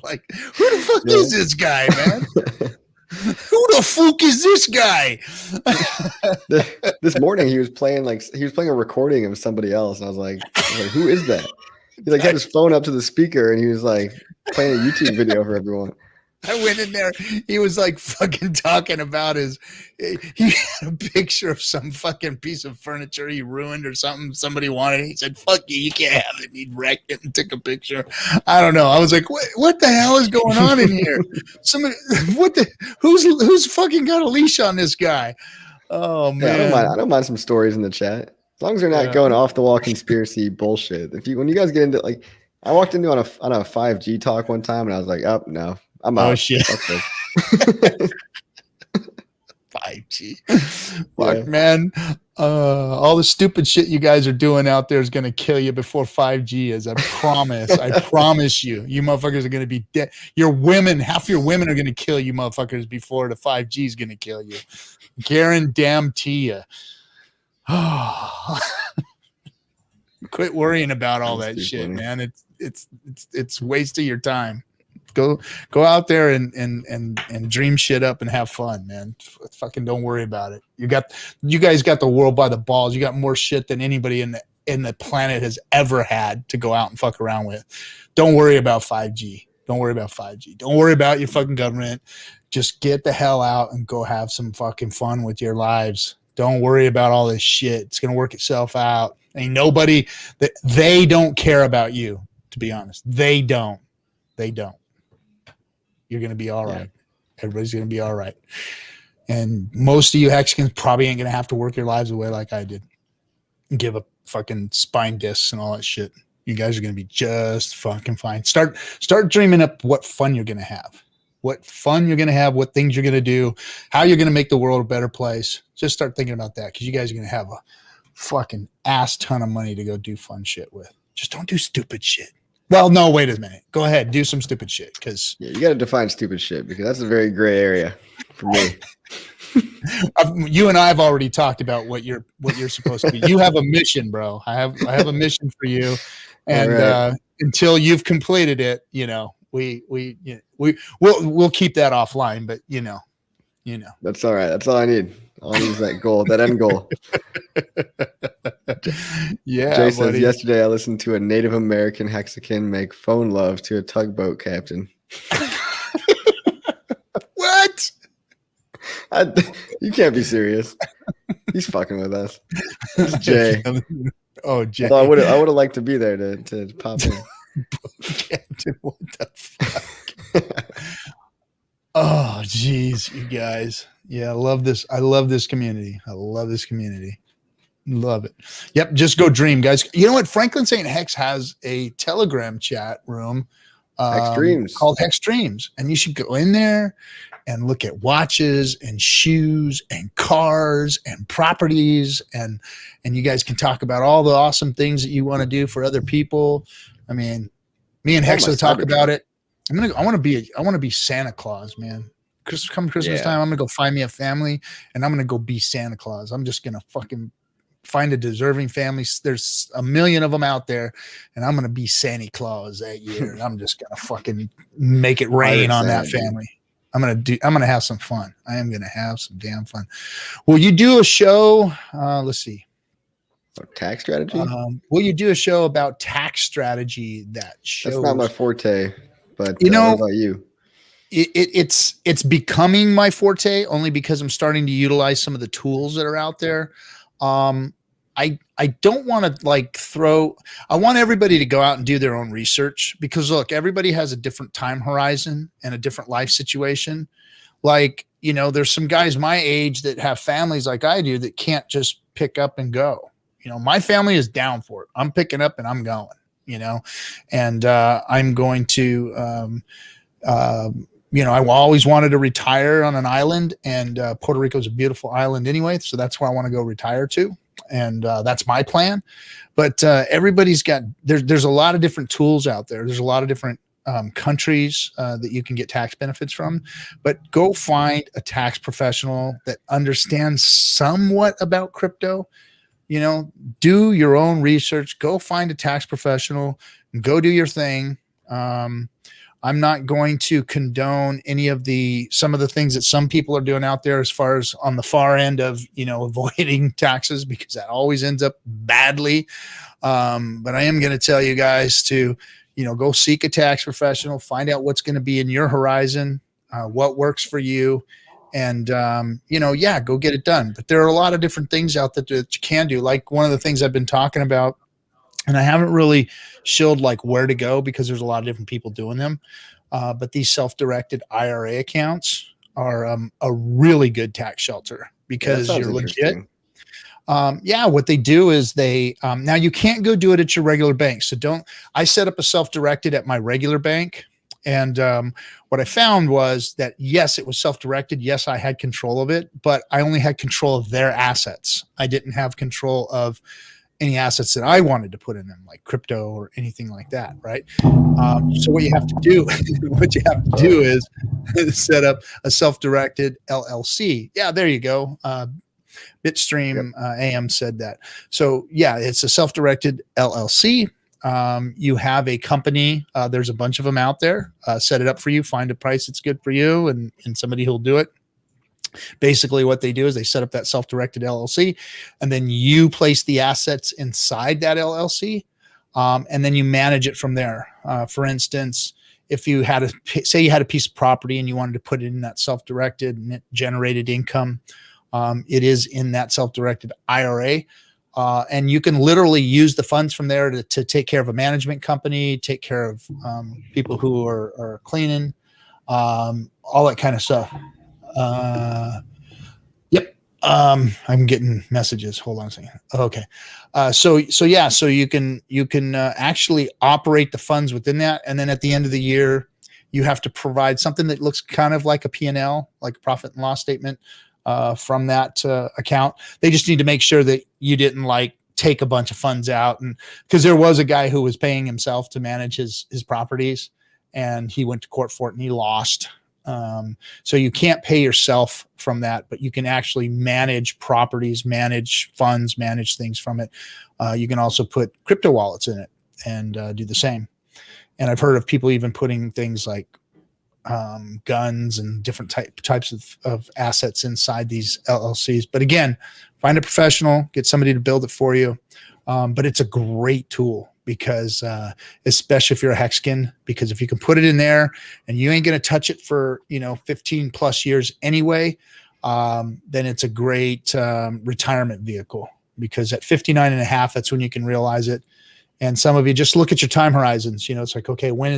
Like, who the fuck is this guy, man? Who the fuck is this guy? This morning he was playing a recording of somebody else, and I was like, who is that? He had his phone up to the speaker, and he was like playing a YouTube video for everyone. I went in there. He was like fucking talking about he had a picture of some fucking piece of furniture he ruined or something somebody wanted. He said, fuck you, you can't have it. He wrecked it and took a picture. I don't know. I was like, what the hell is going on in here? Somebody, who's fucking got a leash on this guy? Oh man. Yeah, I don't mind some stories in the chat. As long as they're not going off the wall conspiracy bullshit. When you guys get into I walked into on a 5G talk one time and I was like, oh no. I'm out. Oh shit. 5G. Fuck, man. All the stupid shit you guys are doing out there is going to kill you before 5G is. I promise. I promise you. You motherfuckers are going to be dead. Half your women are going to kill you motherfuckers before the 5G is going to kill you. Guarantee you. Quit worrying about all that shit, funny. Man. It's waste of your time. Go out there and dream shit up and have fun, man. Fucking don't worry about it. You guys got the world by the balls. You got more shit than anybody in the planet has ever had to go out and fuck around with. Don't worry about 5G. Don't worry about 5G. Don't worry about your fucking government. Just get the hell out and go have some fucking fun with your lives. Don't worry about all this shit. It's gonna work itself out. Ain't nobody that they don't care about you, to be honest. They don't. You're going to be all right. Everybody's going to be all right. And most of you Hexicans probably ain't going to have to work your lives away like I did. Give up fucking spine discs and all that shit. You guys are going to be just fucking fine. Start dreaming up what fun you're going to have. What fun you're going to have, what things you're going to do, how you're going to make the world a better place. Just start thinking about that because you guys are going to have a fucking ass ton of money to go do fun shit with. Just don't do stupid shit. Well, no, wait a minute. Go ahead. Do some stupid shit. Because you got to define stupid shit because that's a very gray area for me. You and I have already talked about what you're supposed to be. You have a mission, bro. I have a mission for you. And until you've completed it, we'll keep that offline, but you know. That's all right. That's all I need. All I need is that goal, that end goal. Yeah. Jay says, yesterday I listened to a Native American Hexican make phone love to a tugboat captain. What? You can't be serious. He's fucking with us. It's Jay. Oh, Jay. I would have liked to be there to pop in. Captain, what the fuck? Oh, geez, you guys. Yeah, I love this. I love this community. Love it. Yep, just go dream, guys. You know what? Franklin St. Hex has a Telegram chat room called Hex Dreams, and you should go in there and look at watches and shoes and cars and properties, and you guys can talk about all the awesome things that you want to do for other people. I mean, me and Hex will talk about it. I want to be Santa Claus, man. Come Christmas time, I'm gonna go find me a family, and I'm gonna go be Santa Claus. I'm just gonna fucking find a deserving family. There's a million of them out there, and I'm gonna be Santa Claus that year. And I'm just gonna fucking make it rain on that family. I'm gonna have some fun. I am gonna have some damn fun. Will you do a show? Let's see. Tax strategy? Will you do a show about tax strategy that shows? That's not my forte, but what about you? It's becoming my forte only because I'm starting to utilize some of the tools that are out there. I don't want to I want everybody to go out and do their own research, because look, everybody has a different time horizon and a different life situation. There's some guys my age that have families like I do that can't just pick up and go. My family is down for it. I'm picking up and I'm going, and I'm going to, I always wanted to retire on an island, and Puerto Rico is a beautiful island anyway. So that's where I want to go retire to. And that's my plan. But everybody's got, there's a lot of different tools out there. There's a lot of different countries that you can get tax benefits from, but go find a tax professional that understands somewhat about crypto. Do your own research, go find a tax professional and go do your thing. I'm not going to condone some of the things that some people are doing out there as far as on the far end of, avoiding taxes, because that always ends up badly. But I am going to tell you guys to, go seek a tax professional, find out what's going to be in your horizon, what works for you, and, go get it done. But there are a lot of different things out there that you can do. Like one of the things I've been talking about, and I haven't really showed where to go because there's a lot of different people doing them. But these self-directed IRA accounts are a really good tax shelter because you're legit. What they do is they, now you can't go do it at your regular bank. So I set up a self-directed at my regular bank. And what I found was that, yes, it was self-directed. Yes, I had control of it, but I only had control of their assets. I didn't have control of any assets that I wanted to put in them, like crypto or anything like that. Right. So what you have to do, is set up a self-directed LLC. Yeah, there you go. Bitstream AM said that. So yeah, it's a self-directed LLC. You have a company. There's a bunch of them out there. Set it up for you. Find a price that's good for you, and somebody who'll do it. Basically what they do is they set up that self-directed LLC, and then you place the assets inside that LLC. And then you manage it from there. For instance, if you had you had a piece of property and you wanted to put it in that self-directed and it generated income, it is in that self-directed IRA. And you can literally use the funds from there to take care of a management company, take care of people who are cleaning, all that kind of stuff. Yep. I'm getting messages. Hold on a second. Okay. So you can actually operate the funds within that. And then at the end of the year, you have to provide something that looks kind of like a P&L, like a profit and loss statement, from that account. They just need to make sure that you didn't take a bunch of funds out. And because there was a guy who was paying himself to manage his properties, and he went to court for it and he lost. So you can't pay yourself from that, but you can actually manage properties, manage funds, manage things from it. You can also put crypto wallets in it and do the same. And I've heard of people even putting things like guns and different types of assets inside these LLCs. But again, find a professional, get somebody to build it for you. But it's a great tool because, especially if you're a Hexkin, because if you can put it in there and you ain't going to touch it for, 15 plus years anyway, then it's a great retirement vehicle, because at 59 and a half, that's when you can realize it. And some of you just look at your time horizons. It's like, okay, when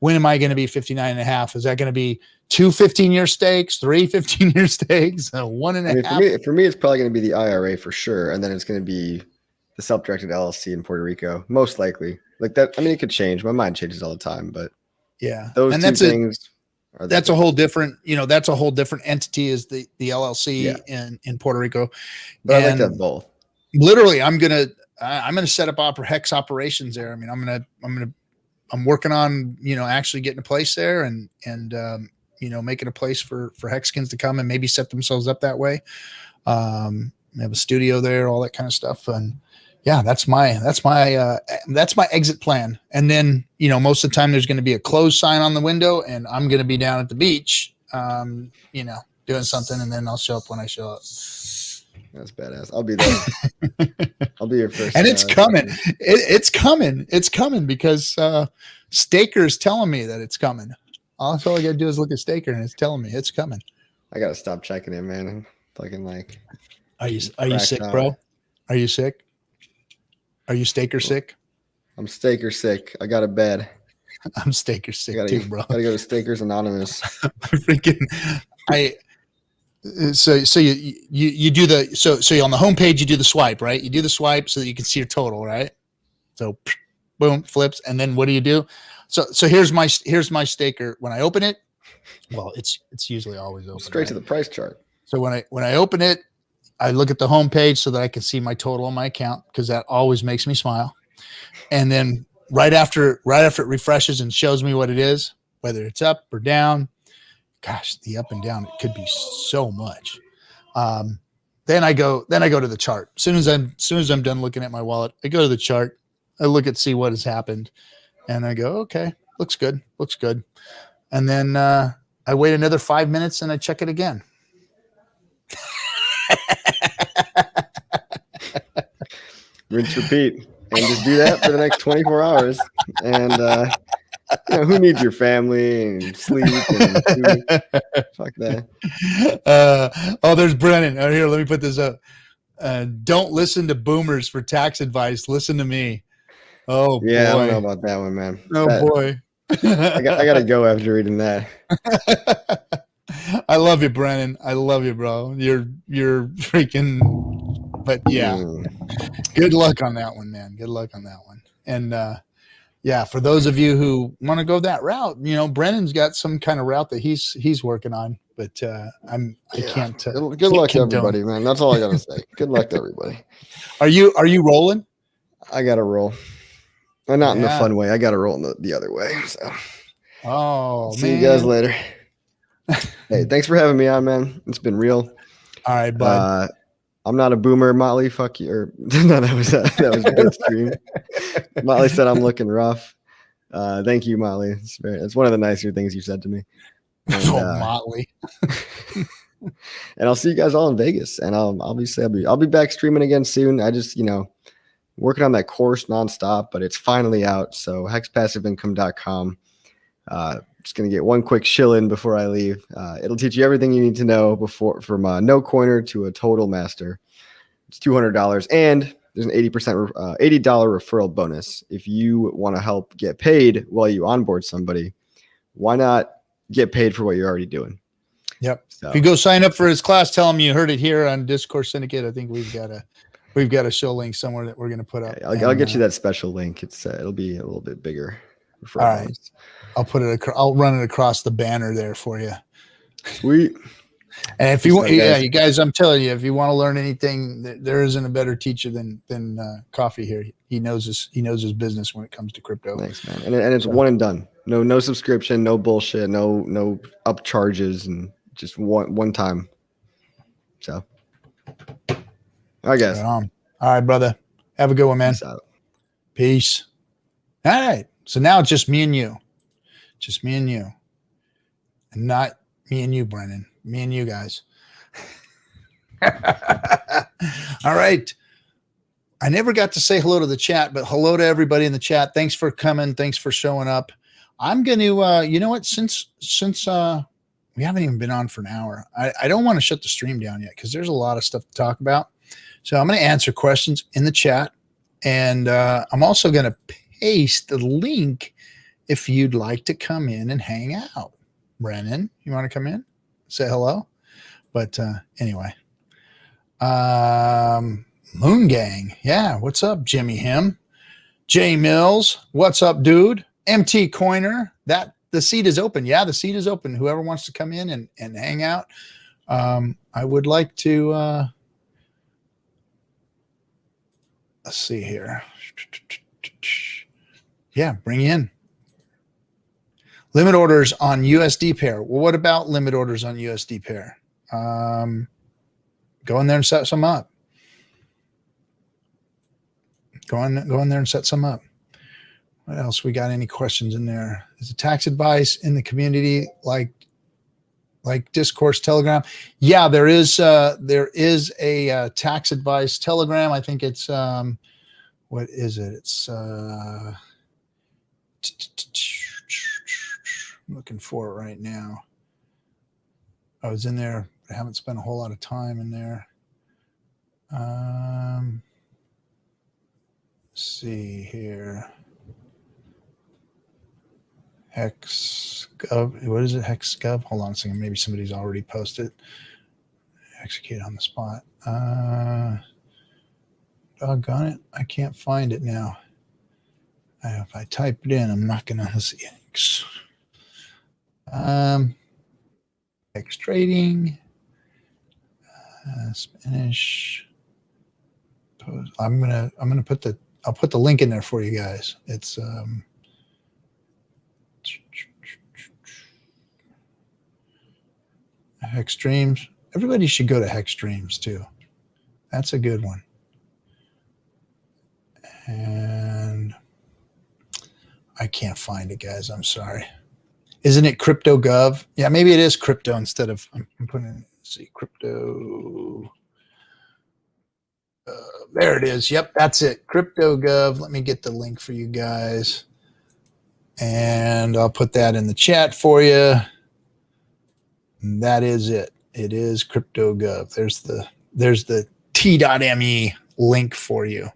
am I going to be 59 and a half? Is that going to be 2 15-year stakes, 3 15-year stakes, 1.5? For me, it's probably going to be the IRA for sure. And then it's going to be the self-directed LLC in Puerto Rico, most likely. Like that. I mean, it could change. My mind changes all the time, but yeah, those two things. That's a whole different, that's a whole different entity is the LLC in Puerto Rico. But I like that both. Literally, I'm going to set up hex operations there. I mean, I'm working on, actually getting a place there and making a place for Hexkins to come and maybe set themselves up that way. Have a studio there, all that kind of stuff. And yeah, that's my exit plan. And then, most of the time there's going to be a closed sign on the window, and I'm going to be down at the beach, doing something, and then I'll show up when I show up. That's badass. I'll be there. I'll be your first. And it's coming. It's coming. It's coming because Staker's telling me that it's coming. All I gotta do is look at Staker, and it's telling me it's coming. I gotta stop checking it, man. I'm fucking like. Are you sick, bro? Are you sick? Are you Staker sick? I'm Staker sick. I got a bed. I'm Staker sick too, bro. Gotta go to Stakers Anonymous. So you do the so on the homepage you do the swipe, right? You do the swipe so that you can see your total, right? So boom, flips, and then what do? So here's my Staker. When I open it, well, it's usually always open. Straight to the price chart. So when I open it, I look at the homepage so that I can see my total on my account because that always makes me smile. And then right after it refreshes and shows me what it is, whether it's up or down. Gosh, the up and down, it could be so much. Then I go to the chart. As soon as I'm done looking at my wallet, I go to the chart. I look at see what has happened, and I go, okay, looks good. And then I wait another 5 minutes and I check it again. Rinse, repeat, and just do that for the next 24 hours. And who needs your family and sleep and food? Fuck that. There's Brennan. Oh, here, let me put this up. Don't listen to boomers for tax advice. Listen to me. Oh, yeah, boy. I don't know about that one, man. Boy. I gotta go after reading that. I love you, Brennan. I love you, bro. You're freaking. But yeah, good luck on that one, man. Good luck on that one. And yeah, for those of you who want to go that route, Brennan's got some kind of route that he's working on. But I can't. Good luck to everybody, man. That's all I gotta say. Good luck to everybody. Are you rolling? I gotta roll. And not in the fun way. I gotta roll in the other way. So. See you guys later. Hey, thanks for having me on, man. It's been real. All right, bud. I'm not a boomer, Motley. Fuck you. Or no, that was good stream. Motley said I'm looking rough. Thank you, Motley. It's one of the nicer things you said to me. And, Motley. And I'll see you guys all in Vegas. And I'll be back streaming again soon. I just working on that course nonstop, but it's finally out. So hexpassiveincome.com. Just going to get one quick shill in before I leave. It'll teach you everything you need to know from a no coiner to a total master. It's $200 and there's an $80 referral bonus. If you want to help get paid while you onboard somebody, why not get paid for what you're already doing? Yep. So, if you go sign up for his class, tell him you heard it here on Discourse Syndicate. I think we've got a show link somewhere that we're going to put up. I'll get you that special link. It'll be a little bit bigger. All right. I'll run it across the banner there for you. Sweet. And if you want, you guys, I'm telling you, if you want to learn anything, there isn't a better teacher than Coffee here. He knows his business when it comes to crypto. Thanks, man. And it's one and done. No subscription, no bullshit, no up charges, and just one time. So, all right, guys. All right, brother. Have a good one, man. Peace out. Peace. All right. So now it's just me and you. Just me and you. And not me and you, Brennan. Me and you guys. All right. I never got to say hello to the chat, but hello to everybody in the chat. Thanks for coming. Thanks for showing up. I'm going to, you know what, since we haven't even been on for an hour, I don't want to shut the stream down yet because there's a lot of stuff to talk about. So I'm going to answer questions in the chat. And I'm also going to paste the link if you'd like to come in and hang out. Brennan, you want to come in? Say hello? But anyway. Moon Gang. Yeah, what's up, Jimmy Him? Jay Mills, what's up, dude? MT Coiner, the seat is open. Yeah, the seat is open. Whoever wants to come in and hang out. I would like to let's see here. Yeah, bring in. Limit orders on USD pair. Well, what about limit orders on USD pair? Go in there and set some up. Go in there and set some up. What else? We got any questions in there? Is the tax advice in the community like like Discourse, Telegram. Yeah, there is a tax advice Telegram. I think it's what is it? It's I'm looking for it right now. I was in there. I haven't spent a whole lot of time in there. Let's see here. HexGov. What is it? HexGov. Hold on a second. Maybe somebody's already posted. Execute on the spot. Doggone it. I can't find it now. If I type it in, I'm not gonna. Let's see. X trading. Spanish. I'm gonna put the. I'll put the link in there for you guys. It's Hex Streams. Everybody should go to Hex Streams too. That's a good one. And I can't find it, guys. I'm sorry. Isn't it CryptoGov? Yeah, maybe it is crypto instead of. I'm putting in. Let's see, crypto. There it is. Yep, that's it. CryptoGov. Let me get the link for you guys, and I'll put that in the chat for you. And that is it. It is CryptoGov. There's the t.me link for you.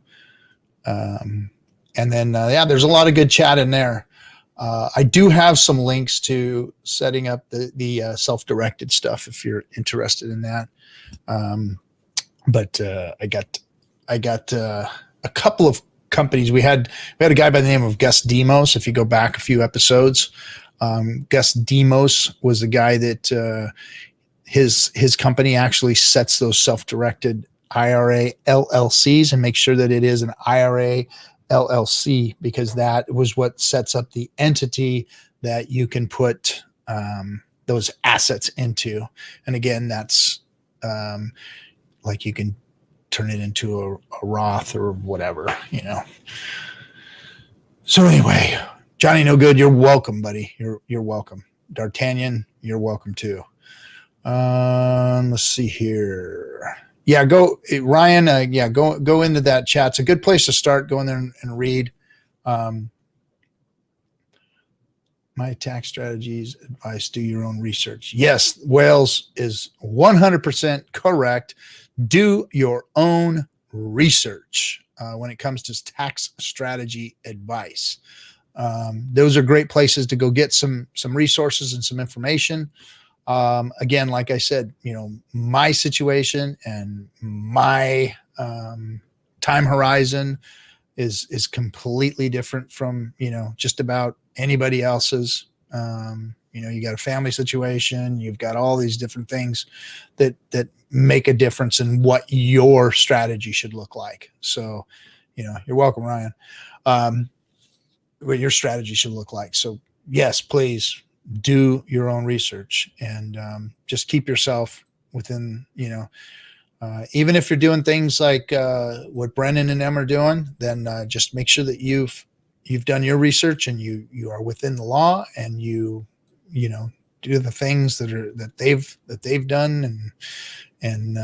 And then yeah, there's a lot of good chat in there. I do have some links to setting up the self-directed stuff if you're interested in that. But I got a couple of companies. We had a guy by the name of Gus Demos. If you go back a few episodes, Gus Demos was the guy that his company actually sets those self-directed IRA LLCs and makes sure that it is an IRA LLC, because that was what sets up the entity that you can put those assets into. And again, that's like you can turn it into a Roth or whatever, you know. So anyway, Johnny No Good, you're welcome, buddy. You're welcome. D'Artagnan, you're welcome too. Let's see here. Yeah, go Ryan. Yeah, go into that chat. It's a good place to start. Go in there and read. My tax strategies advice: do your own research. Yes, Wales is 100% correct. Do your own research when it comes to tax strategy advice. Those are great places to go get some resources and some information. Again, like I said, you know, my situation and my time horizon is completely different from, you know, just about anybody else's. You know, you got a family situation, you've got all these different things that make a difference in what your strategy should look like. So, you know, you're welcome, Ryan. What your strategy should look like. So yes, please do your own research and just keep yourself within, you know, even if you're doing things like what Brennan and them are doing, then just make sure that you've done your research and you are within the law, and you know, do the things that they've done and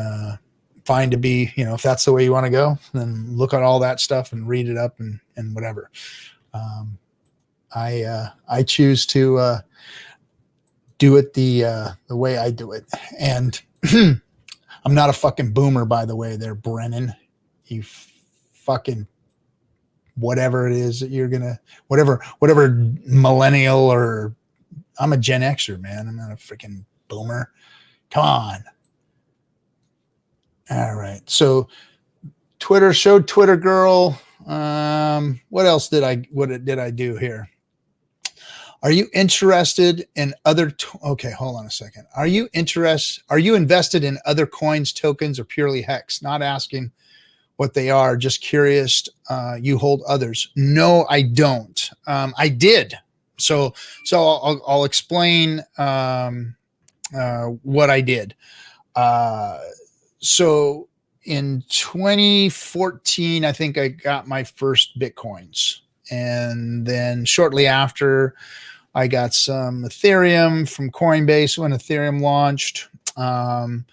find to be, you know, if that's the way you want to go, then look at all that stuff and read it up and whatever. I choose to do it the way I do it, and I'm not a fucking boomer, by the way. There, Brennan, you fucking whatever it is that you're gonna whatever millennial, or I'm a Gen Xer, man. I'm not a freaking boomer. Come on. All right, so Twitter showed Twitter girl. What else did I do here? Are you interested in other? Okay, hold on a second. Are you invested in other coins, tokens, or purely Hex? Not asking what they are, just curious. You hold others? No, I don't. I did. So I'll explain what I did. So in 2014, I think I got my first Bitcoins, and then shortly after, I got some Ethereum from Coinbase when Ethereum launched. And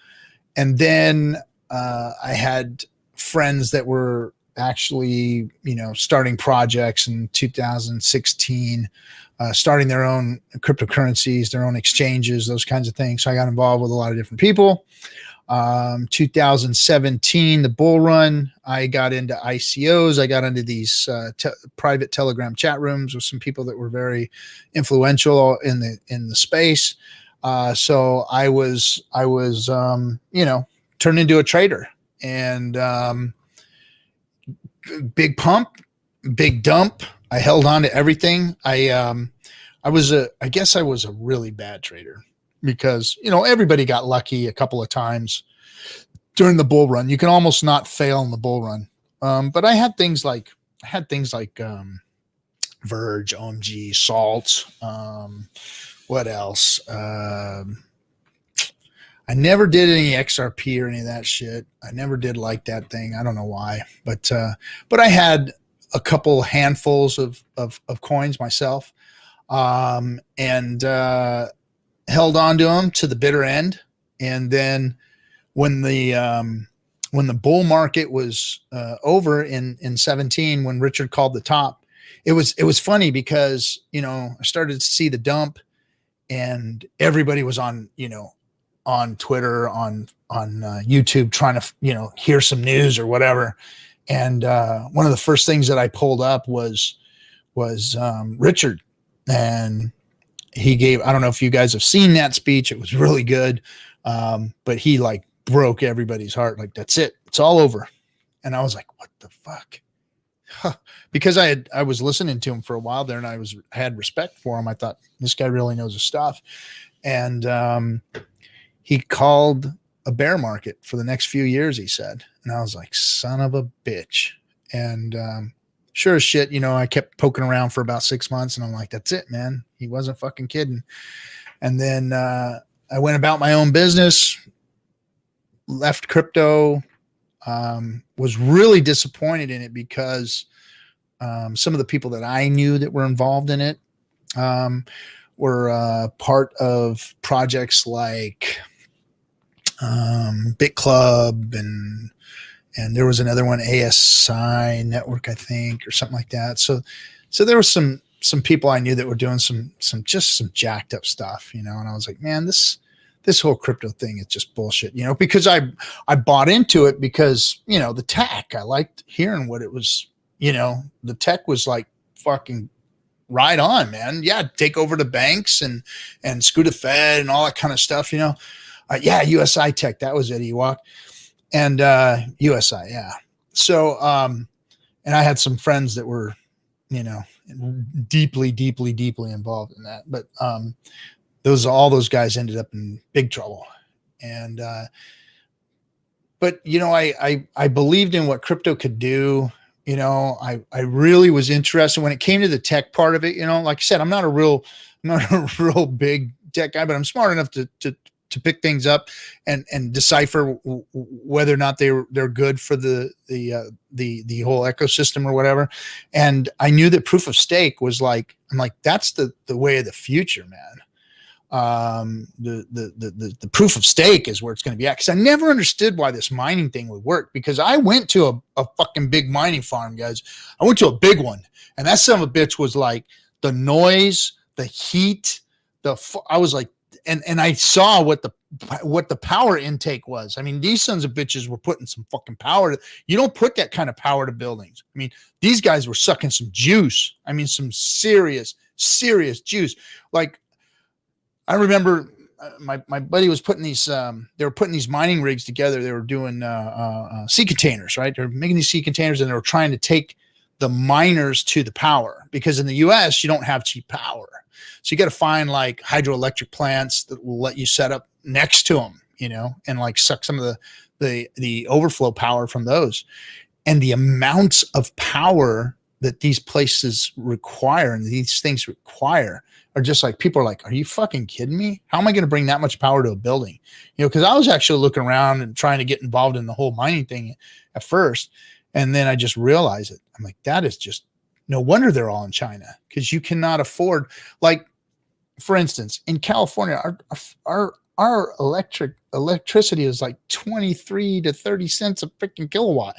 then I had friends that were actually, starting projects in 2016, starting their own cryptocurrencies, their own exchanges, those kinds of things. So I got involved with a lot of different people. 2017, the bull run, I got into ICOs. I got into these private Telegram chat rooms with some people that were very influential in the space. So I was turned into a trader, and big pump, big dump. I held on to everything. I guess I was a really bad trader because, everybody got lucky a couple of times during the bull run. You can almost not fail in the bull run. But I had things like Verge, OMG, Salt. What else? I never did any XRP or any of that shit. I never did like that thing. I don't know why, but I had a couple handfuls of coins myself, and held on to them to the bitter end. And then when the bull market was over in 17, when Richard called the top, it was funny because, I started to see the dump, and everybody was on Twitter, on YouTube, trying to, hear some news or whatever. And one of the first things that I pulled up was Richard, and he gave, I don't know if you guys have seen that speech. It was really good. But he broke everybody's heart. Like, that's it. It's all over. And I was like, what the fuck? Because I was listening to him for a while there, and I had respect for him. I thought, this guy really knows his stuff. And he called a bear market for the next few years, he said. And I was like, son of a bitch. And sure as shit, I kept poking around for about 6 months, and I'm like, that's it, man. He wasn't fucking kidding. And then I went about my own business, left crypto, was really disappointed in it because some of the people that I knew that were involved in it were part of projects like Bit Club, and there was another one, ASI Network, I think, or something like that. So there was some people I knew that were doing some jacked up stuff, and I was like, man, this whole crypto thing is just bullshit, because I bought into it because, the tech, I liked hearing what it was, the tech was like fucking right on, man. Yeah. Take over the banks and screw the Fed and all that kind of stuff, USI Tech, that was it, Ewok. And USI, yeah. So, and I had some friends that were, deeply, deeply, deeply involved in that. But all those guys ended up in big trouble. And but I believed in what crypto could do. I really was interested when it came to the tech part of it. Like I said, I'm not a real big tech guy, but I'm smart enough to pick things up and decipher whether or not they're good for the whole ecosystem or whatever. And I knew that proof of stake was that's the way of the future, man. The proof of stake is where it's going to be at. Cause I never understood why this mining thing would work, because I went to a fucking big mining farm, guys. I went to a big one, and that son of a bitch was like the noise, the heat, I was like, and I saw what the power intake was. I mean, these sons of bitches were putting some fucking power. You don't put that kind of power to buildings. I mean, these guys were sucking some juice. I mean, some serious juice. Like, I remember my buddy was putting these, they were putting these mining rigs together. They were doing sea containers, right? They're making these sea containers, and they were trying to take the miners to the power, because in the US, you don't have cheap power. So you got to find like hydroelectric plants that will let you set up next to them, and like suck some of the overflow power from those. And the amounts of power that these places require and these things require are just like, people are like, are you fucking kidding me? How am I going to bring that much power to a building? Because I was actually looking around and trying to get involved in the whole mining thing at first. And then I just realized it. I'm like, that is just, no wonder they're all in China, because you cannot afford, like, for instance, in California, our electricity is like 23 to 30 cents a freaking kilowatt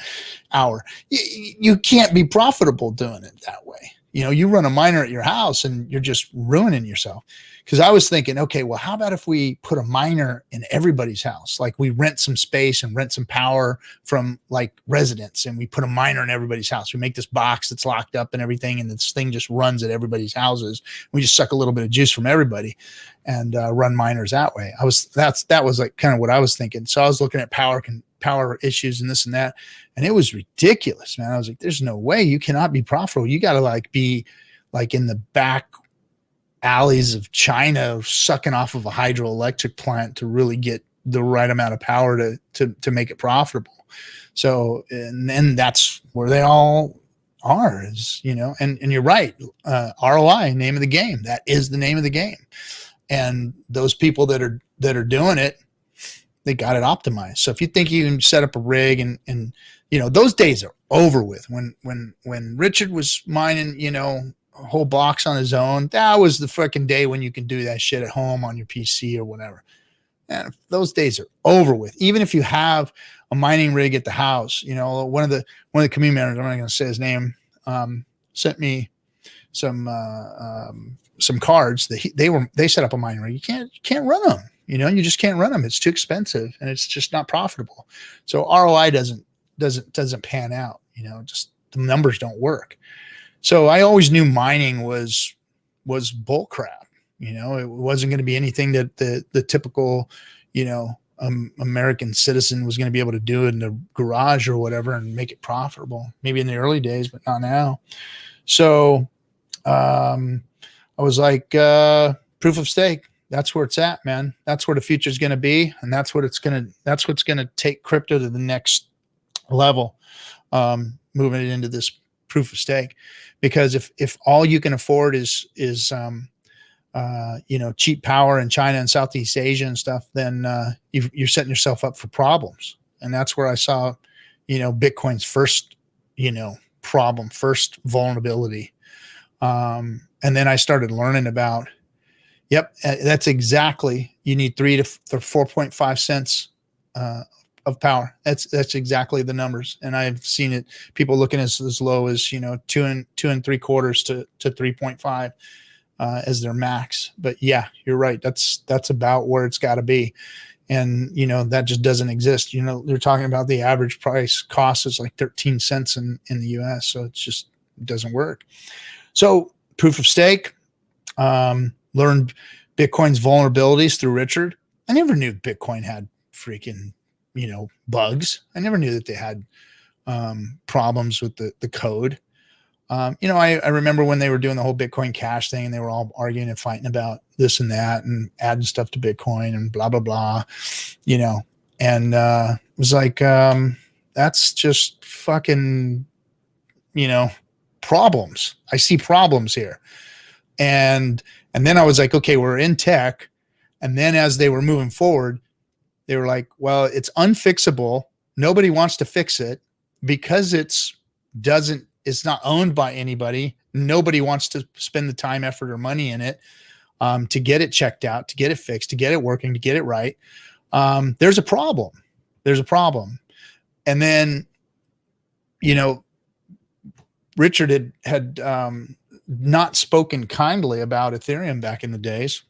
hour. You can't be profitable doing it that way. You run a miner at your house and you're just ruining yourself. Because I was thinking, okay, well, how about if we put a miner in everybody's house? Like we rent some space and rent some power from like residents, and we put a miner in everybody's house. We make this box that's locked up and everything, and this thing just runs at everybody's houses. We just suck a little bit of juice from everybody and run miners that way. That was like kind of what I was thinking. So I was looking at power issues and this and that, and it was ridiculous, man. I was like, there's no way you cannot be profitable. You got to like be like in the back alleys of China sucking off of a hydroelectric plant to really get the right amount of power to make it profitable. So, and then that's where they all are, is, and you're right. ROI, name of the game. That is the name of the game. And those people that are doing it, they got it optimized. So if you think you can set up a rig and those days are over with. When Richard was mining, a whole box on his own, that was the freaking day when you can do that shit at home on your PC or whatever. And those days are over with. Even if you have a mining rig at the house, one of the community managers, I'm not going to say his name, sent me some cards that they set up a mining rig. You can't run them. You just can't run them. It's too expensive and it's just not profitable. So ROI doesn't pan out. Just the numbers don't work. So I always knew mining was bull crap. It wasn't going to be anything that the typical, American citizen was going to be able to do in the garage or whatever and make it profitable. Maybe in the early days, but not now. So I was like, proof of stake. That's where it's at, man. That's where the future is going to be, and that's what's going to take crypto to the next level. Moving it into this proof of stake, because if all you can afford is cheap power in China and Southeast Asia and stuff, then you're setting yourself up for problems. And that's where I saw, Bitcoin's first, problem, first vulnerability. And then I started learning about, that's exactly, you need 3 to 4.5 cents of power. That's exactly the numbers. And I've seen it, people looking as low as, 2 3/4 to 3.5 as their max. But yeah, you're right. That's about where it's got to be. And, that just doesn't exist. They're talking about the average price cost is like 13 cents in the US. So it doesn't work. So proof of stake, learned Bitcoin's vulnerabilities through Richard. I never knew Bitcoin had freaking, bugs. I never knew that they had problems with the code. I remember when they were doing the whole Bitcoin Cash thing and they were all arguing and fighting about this and that and adding stuff to Bitcoin and blah, blah, blah, and it was like, that's just fucking, problems. I see problems here. And then I was like, okay, we're in tech. And then as they were moving forward, they were like, well, it's unfixable. Nobody wants to fix it because it's not owned by anybody. Nobody wants to spend the time, effort, or money in it to get it checked out, to get it fixed, to get it working, to get it right. There's a problem. And then, Richard had not spoken kindly about Ethereum back in the days.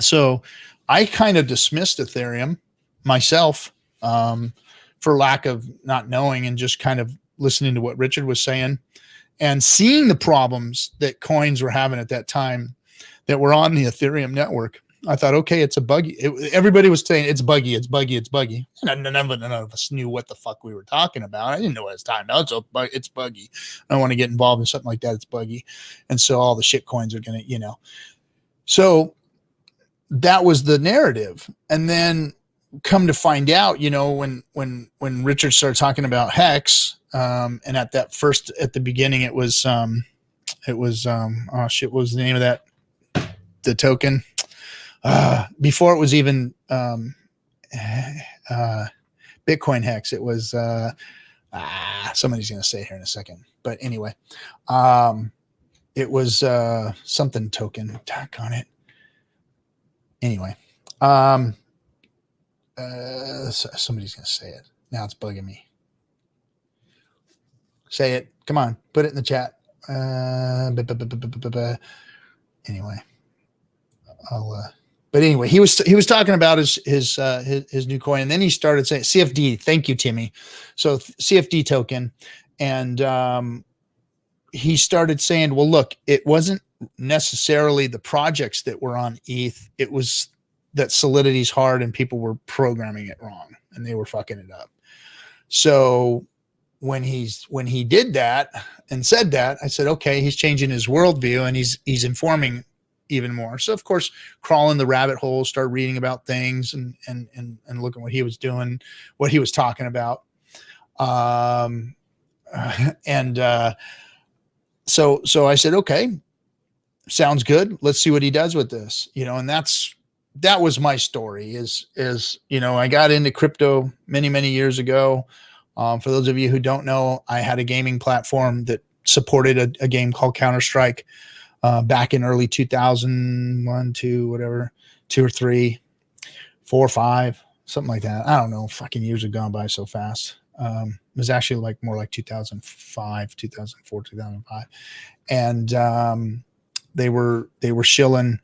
So I kind of dismissed Ethereum myself for lack of not knowing and just kind of listening to what Richard was saying and seeing the problems that coins were having at that time that were on the Ethereum network. I thought, okay, it's a buggy. Everybody was saying it's buggy. And none of us knew what the fuck we were talking about. I didn't know what I was talking about. It's buggy. I don't want to get involved in something like that. It's buggy. And so all the shit coins are going to, So that was the narrative. And then come to find out, when Richard started talking about Hex, and at the beginning, it was oh shit, what was the name of that? The token. Before it was even Bitcoin Hex, it was somebody's going to say it here in a second. But anyway, it was something token. Doggone it. Anyway, somebody's gonna say it now. It's bugging me. Say it. Come on, put it in the chat. Anyway, but anyway, he was talking about his new coin, and then he started saying CFD. Thank you, Timmy. So CFD token, and he started saying, well, look, it wasn't necessarily the projects that were on ETH. It was that Solidity's hard and people were programming it wrong and they were fucking it up. So when he did that and said that, I said, okay, he's changing his worldview and he's informing even more. So of course, crawl in the rabbit hole, start reading about things and looking what he was doing, what he was talking about. So I said, okay, sounds good. Let's see what he does with this, and that was my story is, I got into crypto many years ago. For those of you who don't know, I had a gaming platform that supported a game called Counter-Strike, back in early 2001, 2 or 3, 4 or 5, something like that. I don't know. Fucking years have gone by so fast. It was actually more like 2005, 2004, 2005. And they were shilling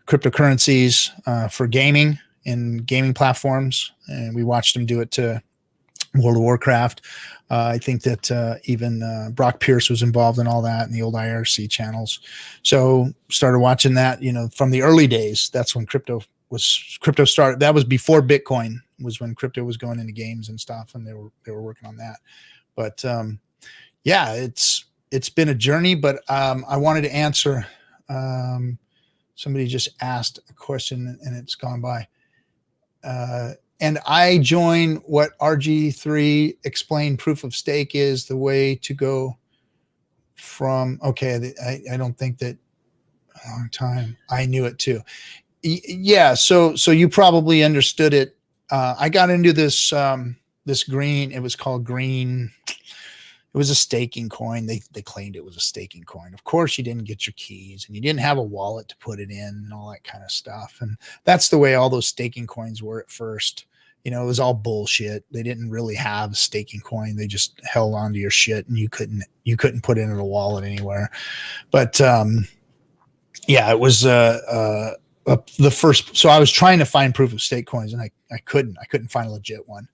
cryptocurrencies for gaming and gaming platforms. And we watched them do it to World of Warcraft. I think that even Brock Pierce was involved in all that in the old IRC channels. So started watching that, from the early days. That's when crypto started. That was before Bitcoin, was when crypto was going into games and stuff, and they were working on that. But yeah, it's been a journey. But I wanted to answer. Somebody just asked a question and it's gone by. And I join what RG3 explained proof of stake is the way to go from, okay, I don't think that a long time. I knew it too. Yeah. So you probably understood it. I got into this green, it was called green. It was a staking coin. They claimed it was a staking coin. Of course, you didn't get your keys and you didn't have a wallet to put it in and all that kind of stuff. And that's the way all those staking coins were at first. It was all bullshit. They didn't really have a staking coin. They just held on to your shit and you couldn't put it in a wallet anywhere. But yeah, it was the first. So I was trying to find proof of stake coins and I couldn't find a legit one.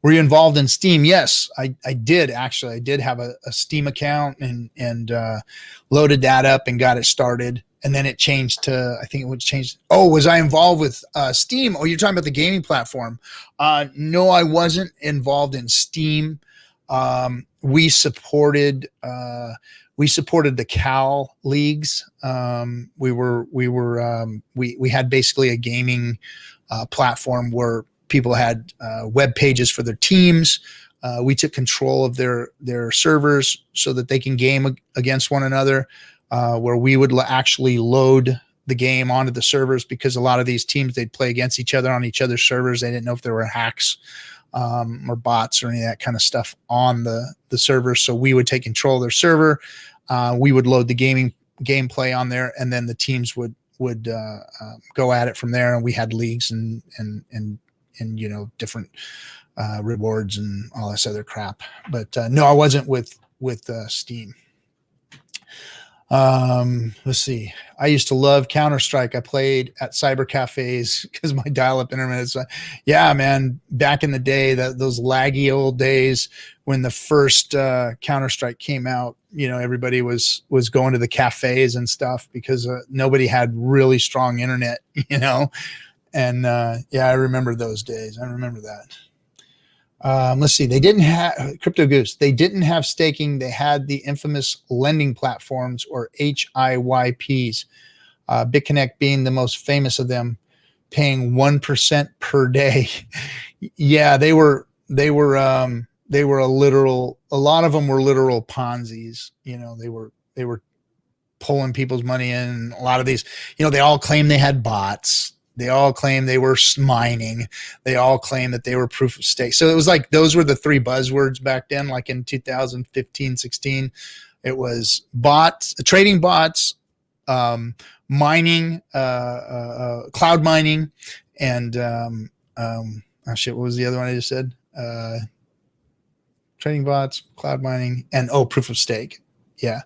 Were you involved in Steam? Yes, I did actually. I did have a Steam account and loaded that up and got it started. And then it changed to, I think it would change. Oh, was I involved with Steam? Oh, you're talking about the gaming platform. No, I wasn't involved in Steam. We supported the Cal leagues. We had basically a gaming platform where people had web pages for their teams. We took control of their servers so that they can game against one another, where we would actually load the game onto the servers, because a lot of these teams, they'd play against each other on each other's servers. They didn't know if there were hacks or bots or any of that kind of stuff on the server. So we would take control of their server. We would load the gameplay on there, and then the teams would go at it from there. And we had leagues and different rewards and all this other crap. But no, I wasn't with Steam. Let's see. I used to love Counter-Strike. I played at cyber cafes because my dial-up internet. Yeah, man. Back in the day, those laggy old days when the first Counter-Strike came out, everybody was going to the cafes and stuff because nobody had really strong internet, And yeah, I remember those days. I remember that. Let's see. They didn't have Crypto Goose. They didn't have staking. They had the infamous lending platforms, or HIYPs. BitConnect being the most famous of them, paying 1% per day. Yeah, they were a lot of them were literal Ponzi's. They were pulling people's money in. A lot of these, they all claim they had bots. They all claim they were mining. They all claim that they were proof of stake. So it was like, those were the three buzzwords back then, like in 2015, 16. It was bots, trading bots, mining, cloud mining, and oh shit, what was the other one I just said? Trading bots, cloud mining, and proof of stake. Yeah.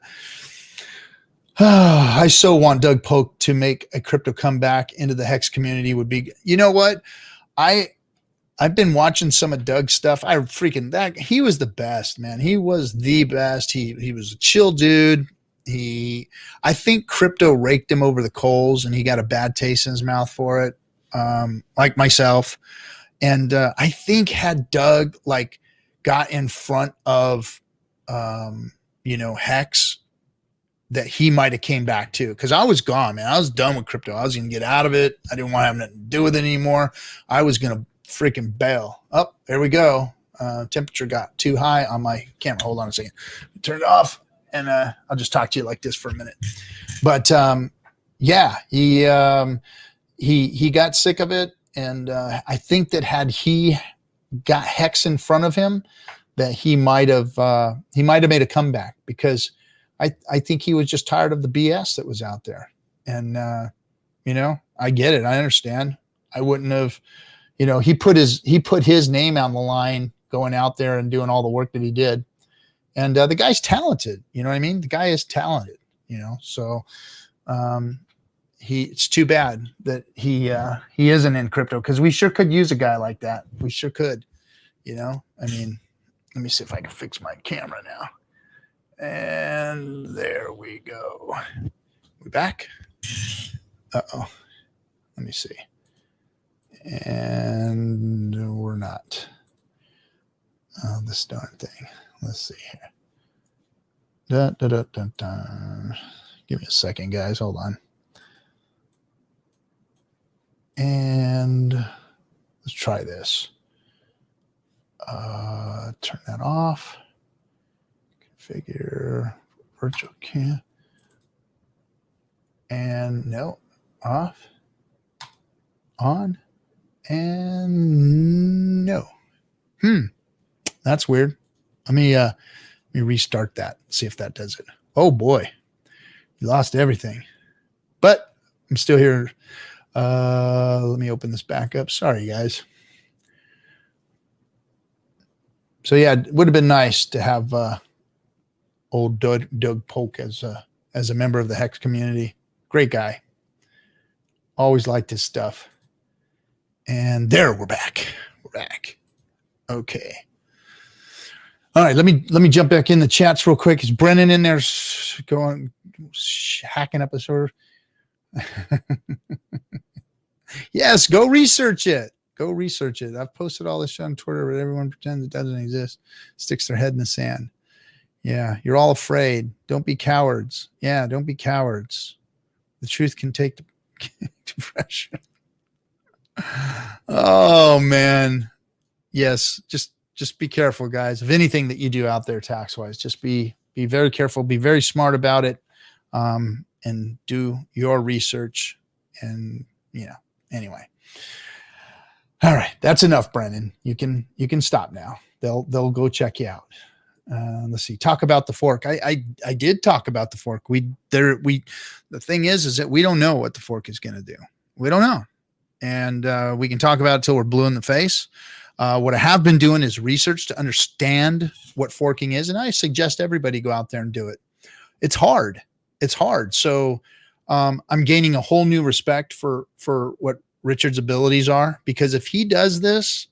I so want Doug Polk to make a crypto comeback into the Hex community. Would be, you know what? I've been watching some of Doug's stuff. He was the best, man. He was the best. He was a chill dude. I think crypto raked him over the coals and he got a bad taste in his mouth for it. Like myself. And I think had Doug like got in front of Hex, that he might have came back too. Cause I was gone, man. I was done with crypto. I was going to get out of it. I didn't want to have nothing to do with it anymore. I was going to freaking bail. Oh, there we go. Temperature got too high on my camera. Hold on a second. Turn it off and I'll just talk to you like this for a minute. But yeah, he got sick of it. And I think that had he got Hex in front of him, that he might have made a comeback, because I think he was just tired of the BS that was out there. And, I get it. I understand. I wouldn't have, he put his name on the line going out there and doing all the work that he did. And the guy's talented. You know what I mean? The guy is talented, so it's too bad that he isn't in crypto, because we sure could use a guy like that. We sure could, I mean, let me see if I can fix my camera now. And there we go. We back? Uh-oh. Let me see. And we're not. Oh, this darn thing. Let's see here. Give me a second, guys. Hold on. And let's try this. Turn that off. Configure virtual cam. And no, off, on, and no. That's weird. Let me restart that. See if that does it. Oh boy, you lost everything. But I'm still here. Let me open this back up. Sorry, guys. So yeah, it would have been nice to have old Doug Polk as a member of the Hex community. Great guy. Always liked his stuff. And there, we're back. We're back. Okay. All right, let me jump back in the chats real quick. Is Brennan in there going hacking up a server? Yes, go research it. Go research it. I've posted all this shit on Twitter, but everyone pretends it doesn't exist. Sticks their head in the sand. Yeah, you're all afraid. Don't be cowards. Yeah, don't be cowards. The truth can take depression. Oh man. Yes, just be careful, guys. Of anything that you do out there tax-wise, just be very careful, be very smart about it, and do your research. And anyway. All right, that's enough, Brennan. You can stop now. They'll go check you out. Let's see. Talk about the fork. I did talk about the fork. The thing is that we don't know what the fork is going to do. We don't know, and we can talk about it till we're blue in the face. What I have been doing is research to understand what forking is, and I suggest everybody go out there and do it. It's hard. It's hard. So I'm gaining a whole new respect for what Richard's abilities are, because if he does this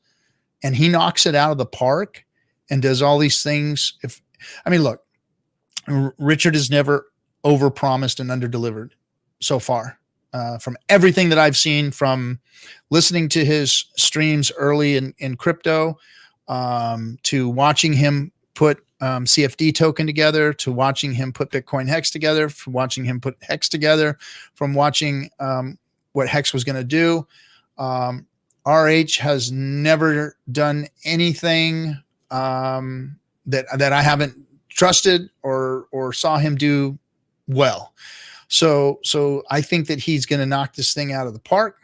and he knocks it out of the park and does all these things, look, Richard has never overpromised and underdelivered so far. From everything that I've seen, from listening to his streams early in crypto, to watching him put CFD token together, to watching him put Bitcoin Hex together, from watching him put Hex together, from watching what Hex was going to do. RH has never done anything that I haven't trusted or saw him do well. So I think that he's going to knock this thing out of the park.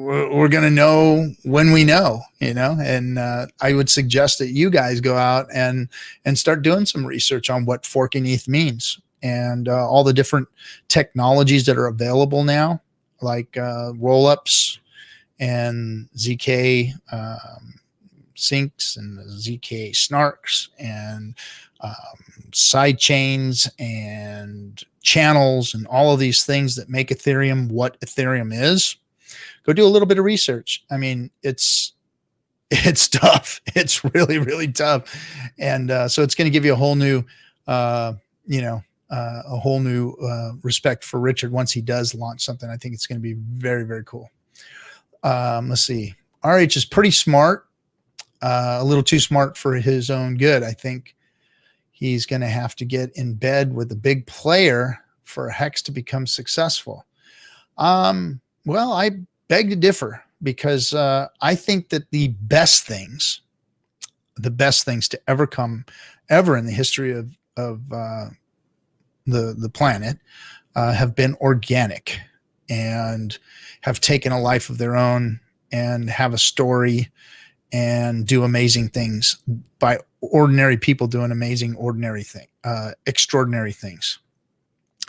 we're going to know when we know, and I would suggest that you guys go out and start doing some research on what forking ETH means, and all the different technologies that are available now, like roll-ups and ZK syncs and ZK snarks and side chains and channels and all of these things that make Ethereum what Ethereum is. Go do a little bit of research. I mean, it's tough. It's really, really tough. And so it's going to give you a whole new, respect for Richard once he does launch something. I think it's going to be very, very cool. Let's see. RH is pretty smart, a little too smart for his own good. I think he's going to have to get in bed with a big player for Hex to become successful. Well, I beg to differ, because I think that the best things to ever come in the history of the planet have been organic and have taken a life of their own and have a story and do amazing things by ordinary people doing extraordinary things.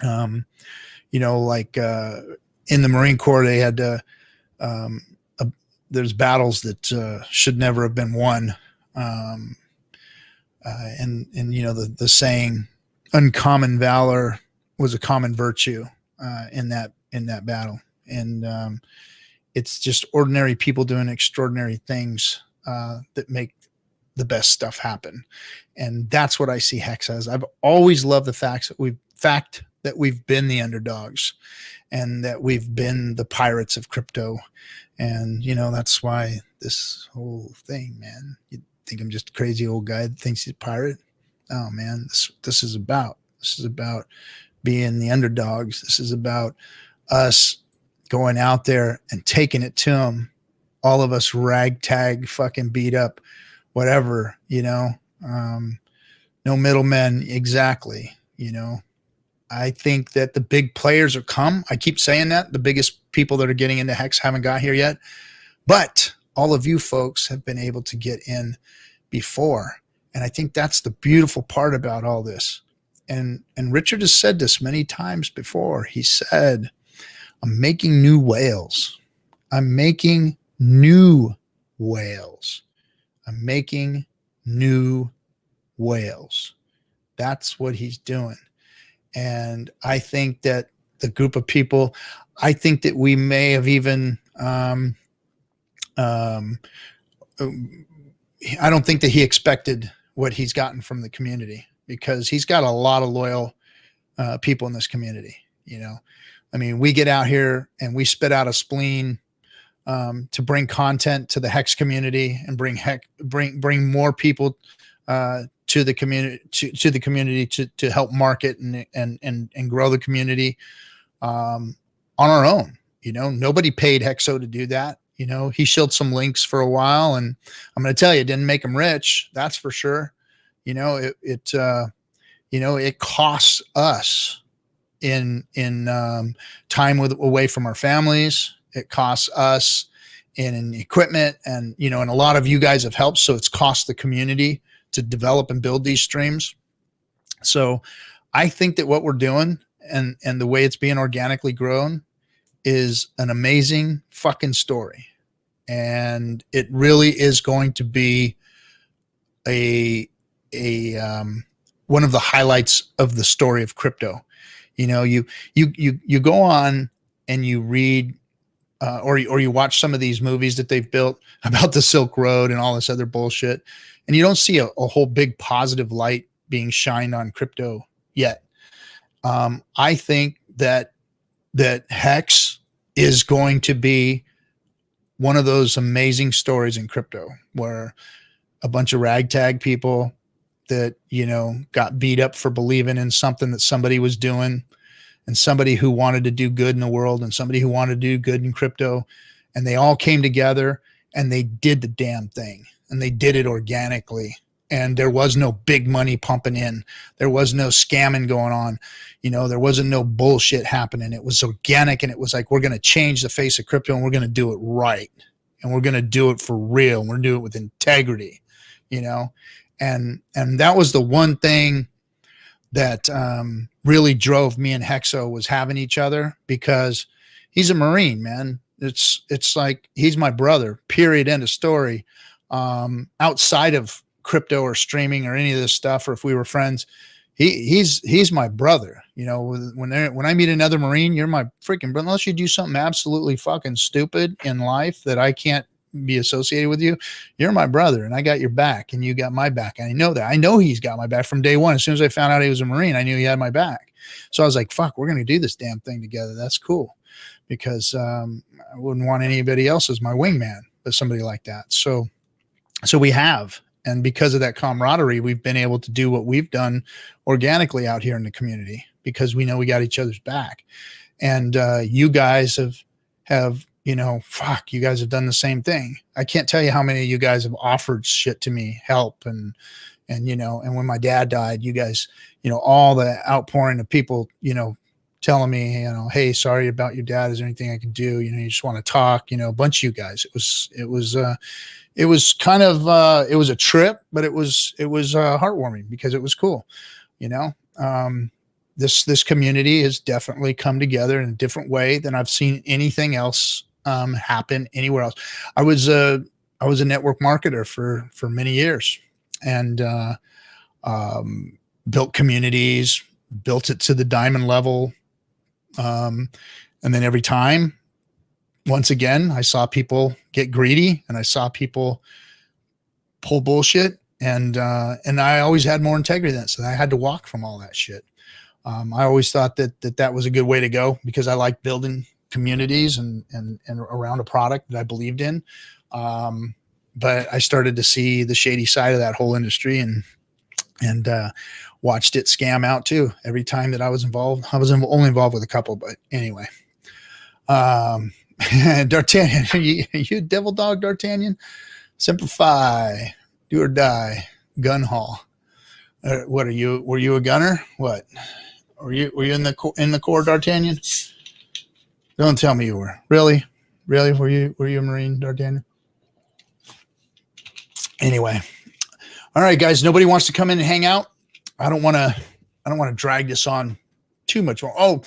Like in the Marine Corps, they had to, there's battles that should never have been won. And the saying, uncommon valor was a common virtue in that battle. And it's just ordinary people doing extraordinary things that make the best stuff happen. And that's what I see Hex as. I've always loved the fact that we've been the underdogs and that we've been the pirates of crypto. And, that's why this whole thing, man, you think I'm just a crazy old guy that thinks he's a pirate? Oh man, this is about being the underdogs. This is about us going out there and taking it to them. All of us ragtag, fucking beat up, whatever, no middlemen. Exactly. I think that the big players are come. I keep saying that the biggest people that are getting into Hex haven't got here yet, but all of you folks have been able to get in before. And I think that's the beautiful part about all this. And Richard has said this many times before. He said, I'm making new whales. I'm making new whales. I'm making new whales. That's what he's doing. And I think that the group of people, I think that we may have even, I don't think that he expected what he's gotten from the community, because he's got a lot of loyal people in this community. I mean, we get out here and we spit out a spleen to bring content to the Hex community and bring more people to the community to help market and grow the community on our own. Nobody paid Hexo to do that. He shilled some links for a while, and I'm going to tell you, it didn't make him rich. That's for sure. It costs us in time away from our families. It costs us in equipment, and and a lot of you guys have helped. So it's cost the community to develop and build these streams. So I think that what we're doing and the way it's being organically grown is an amazing fucking story. And it really is going to be one of the highlights of the story of crypto. You go on and you read or you watch some of these movies that they've built about the Silk Road and all this other bullshit, and you don't see a whole big positive light being shined on crypto yet. I think that Hex is going to be one of those amazing stories in crypto where a bunch of ragtag people that, got beat up for believing in something that somebody was doing, and somebody who wanted to do good in the world and somebody who wanted to do good in crypto. And they all came together and they did the damn thing, and they did it organically. and there was no big money pumping in. There was no scamming going on. There wasn't no bullshit happening. It was organic, and it was like, we're going to change the face of crypto, and we're going to do it right. And we're going to do it for real. And we're going to do it with integrity, and that was the one thing that really drove me and Hexo, was having each other, because he's a Marine, man. It's like, he's my brother, period, end of story. Outside of crypto or streaming or any of this stuff, or if we were friends, he's my brother. When I meet another Marine, you're my freaking brother. Unless you do something absolutely fucking stupid in life that I can't be associated with you, you're my brother, and I got your back, and you got my back. And I know that. I know he's got my back from day one. As soon as I found out he was a Marine, I knew he had my back. So I was like, fuck, we're going to do this damn thing together. That's cool, because I wouldn't want anybody else as my wingman, but somebody like that. So we have. And because of that camaraderie, we've been able to do what we've done organically out here in the community, because we know we got each other's back. And you guys have you guys have done the same thing. I can't tell you how many of you guys have offered shit to me, help, and when my dad died, you guys, all the outpouring of people, telling me, hey, sorry about your dad. Is there anything I can do? You just want to talk, a bunch of you guys. It was kind of, it was a trip, but it was heartwarming, because it was cool. This community has definitely come together in a different way than I've seen anything else happen anywhere else. I was a network marketer for many years, and built communities, built it to the diamond level. And then every time, once again, I saw people get greedy, and I saw people pull bullshit, and I always had more integrity than that. So I had to walk from all that shit. I always thought that was a good way to go, because I like building communities and around a product that I believed in. But I started to see the shady side of that whole industry, and watched it scam out too. Every time that I was involved, I was only involved with a couple, but anyway. D'Artagnan, you devil dog, D'Artagnan. Simplify, do or die, gun haul. What are you? Were you a gunner? What? Were you in the Corps, D'Artagnan? Don't tell me you were. Really? Were you a Marine, D'Artagnan? Anyway, all right, guys. Nobody wants to come in and hang out. I don't want to drag this on too much more. Oh,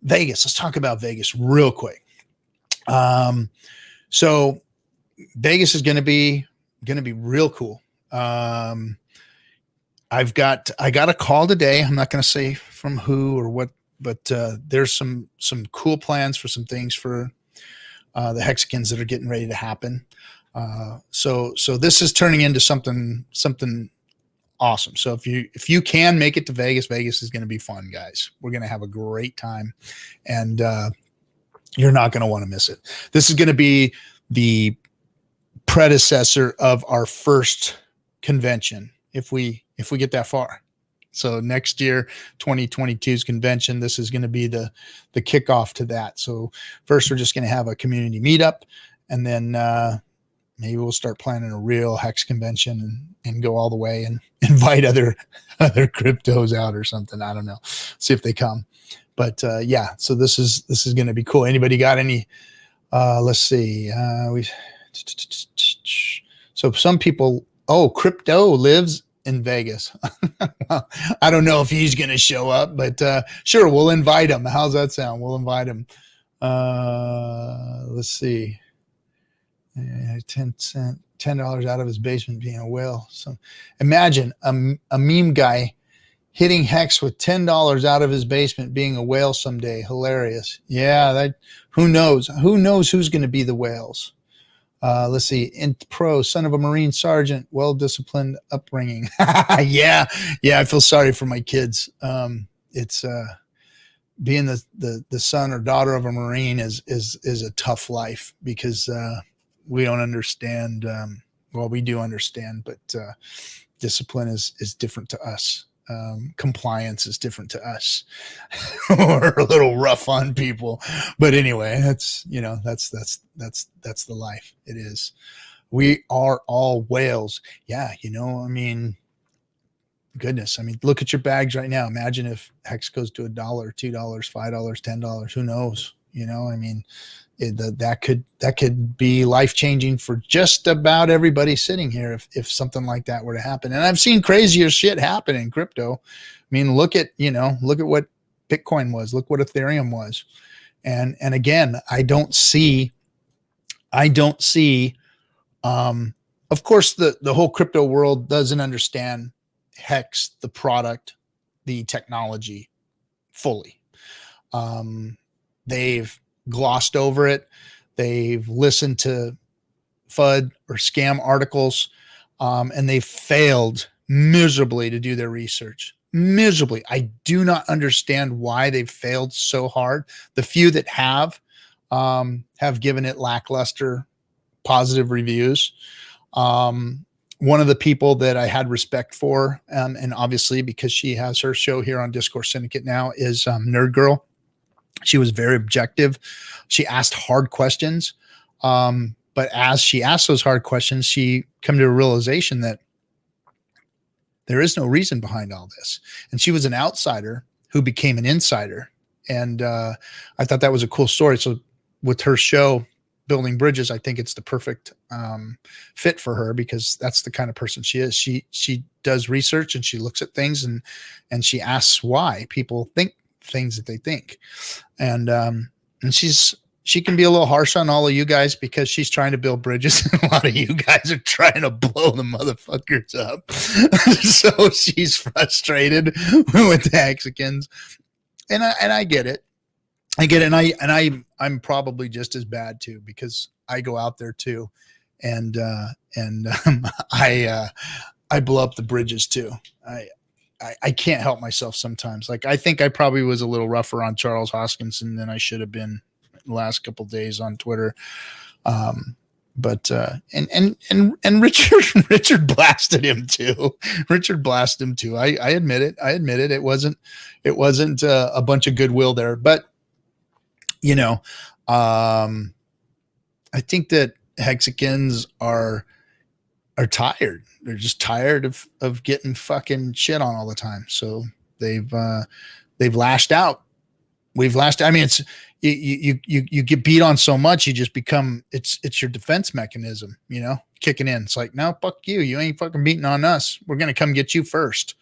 Vegas. Let's talk about Vegas real quick. So Vegas is going to be real cool. I got a call today. I'm not going to say from who or what, but there's some cool plans for some things for the Hexicans that are getting ready to happen. So this is turning into something awesome. So if you can make it to Vegas, Vegas is going to be fun, guys. We're going to have a great time, and you're not going to want to miss it. This is going to be the predecessor of our first convention, if we get that far. So next year, 2022's convention, this is going to be the kickoff to that. So first, we're just going to have a community meetup, and then maybe we'll start planning a real Hex convention and go all the way and invite other cryptos out or something. I don't know. See if they come. But yeah, so this is going to be cool. Anybody got any? Let's see. So some people. Oh, crypto lives in Vegas. I don't know if he's going to show up, but sure, we'll invite him. How's that sound? We'll invite him. Let's see. $10 out of his basement being a whale. So imagine a meme guy hitting Hex with $10 out of his basement being a whale someday. Hilarious. Yeah, who knows? Who knows who's going to be the whales? Let's see. Int Pro, son of a Marine sergeant, well-disciplined upbringing. Yeah. I feel sorry for my kids. It's being the son or daughter of a Marine is a tough life, because we don't understand. Well, we do understand, but discipline is different to us. Compliance is different to us. We're a little rough on people, but anyway, that's the life. It is. We are all whales. Yeah. You know, I mean, goodness. I mean, look at your bags right now. Imagine if Hex goes to $1, $2, $5, $10, who knows? You know, I mean, that could be life-changing for just about everybody sitting here if something like that were to happen. And I've seen crazier shit happen in crypto. I mean, look at what Bitcoin was, look what Ethereum was. And again, I don't see of course the whole crypto world doesn't understand Hex, the product, the technology fully. They've glossed over it. They've listened to FUD or scam articles, and they've failed miserably to do their research. Miserably. I do not understand why they've failed so hard. The few that have given it lackluster positive reviews. One of the people that I had respect for, and obviously because she has her show here on Discourse Syndicate now, is Nerd Girl. She was very objective. She asked hard questions. But as she asked those hard questions, she come to a realization that there is no reason behind all this. And she was an outsider who became an insider. And I thought that was a cool story. So with her show, Building Bridges, I think it's the perfect fit for her, because that's the kind of person she is. She does research and she looks at things and she asks why people think things that they think. And she can be a little harsh on all of you guys because she's trying to build bridges and a lot of you guys are trying to blow the motherfuckers up. So she's frustrated with the Hexicans. And I get it. And I'm probably just as bad too, because I go out there too. And I blow up the bridges too. I can't help myself sometimes. Like, I think I probably was a little rougher on Charles Hoskinson than I should have been the last couple of days on Twitter. But Richard blasted him too. Richard blasted him too. I admit it. It wasn't a bunch of goodwill there, but you know, I think that Hexicans are tired. They're just tired of getting fucking shit on all the time. So they've lashed out. We've lashed. I mean, it's you get beat on so much, you just become it's your defense mechanism, you know, kicking in. It's like, no, fuck you. You ain't fucking beating on us. We're gonna come get you first,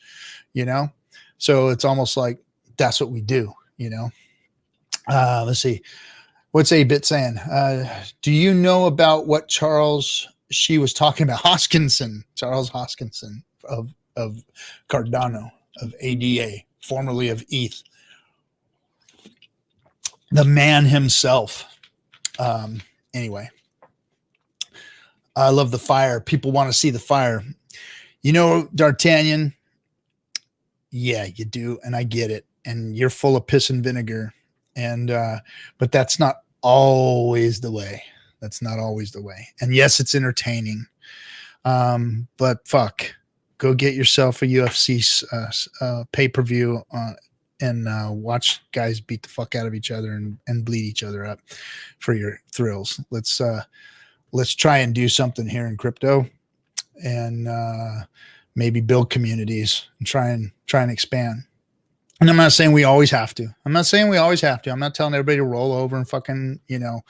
you know. So it's almost like that's what we do, you know. Let's see. What's A-Bit saying? Do you know about what she was talking about? Charles Hoskinson of Cardano, of ADA, formerly of ETH. The man himself. Anyway, I love the fire. People want to see the fire. You know, D'Artagnan, yeah, you do. And I get it. And you're full of piss and vinegar. And, but that's not always the way. That's not always the way. And yes, it's entertaining. But fuck, go get yourself a UFC pay-per-view and watch guys beat the fuck out of each other and bleed each other up for your thrills. Let's try and do something here in crypto and maybe build communities and try and expand. And I'm not saying we always have to. I'm not telling everybody to roll over and fucking, you know,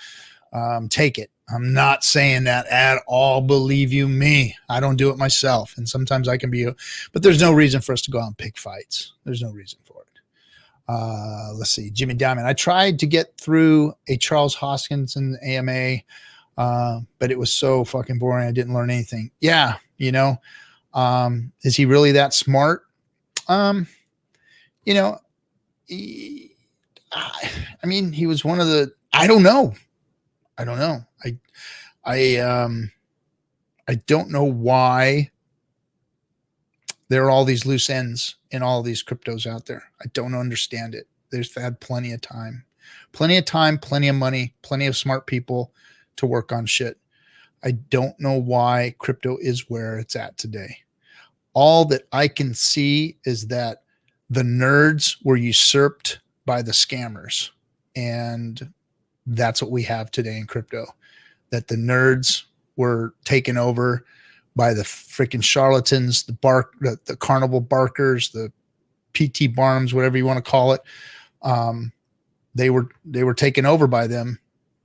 take it. I'm not saying that at all. Believe you me, I don't do it myself. And sometimes I can be, but there's no reason for us to go out and pick fights. There's no reason for it. Let's see. Jimmy Diamond. I tried to get through a Charles Hoskinson AMA, but it was so fucking boring. I didn't learn anything. Yeah. You know, is he really that smart? You know, I mean, he was one of the, I don't know. I don't know why there are all these loose ends in all these cryptos out there. I don't understand it. They've had plenty of time, plenty of money, plenty of smart people to work on shit. I don't know why crypto is where it's at today. All that I can see is that the nerds were usurped by the scammers. And that's what we have today in crypto, that the nerds were taken over by the freaking charlatans, the carnival barkers, the PT Barnums, whatever you want to call it. They were taken over by them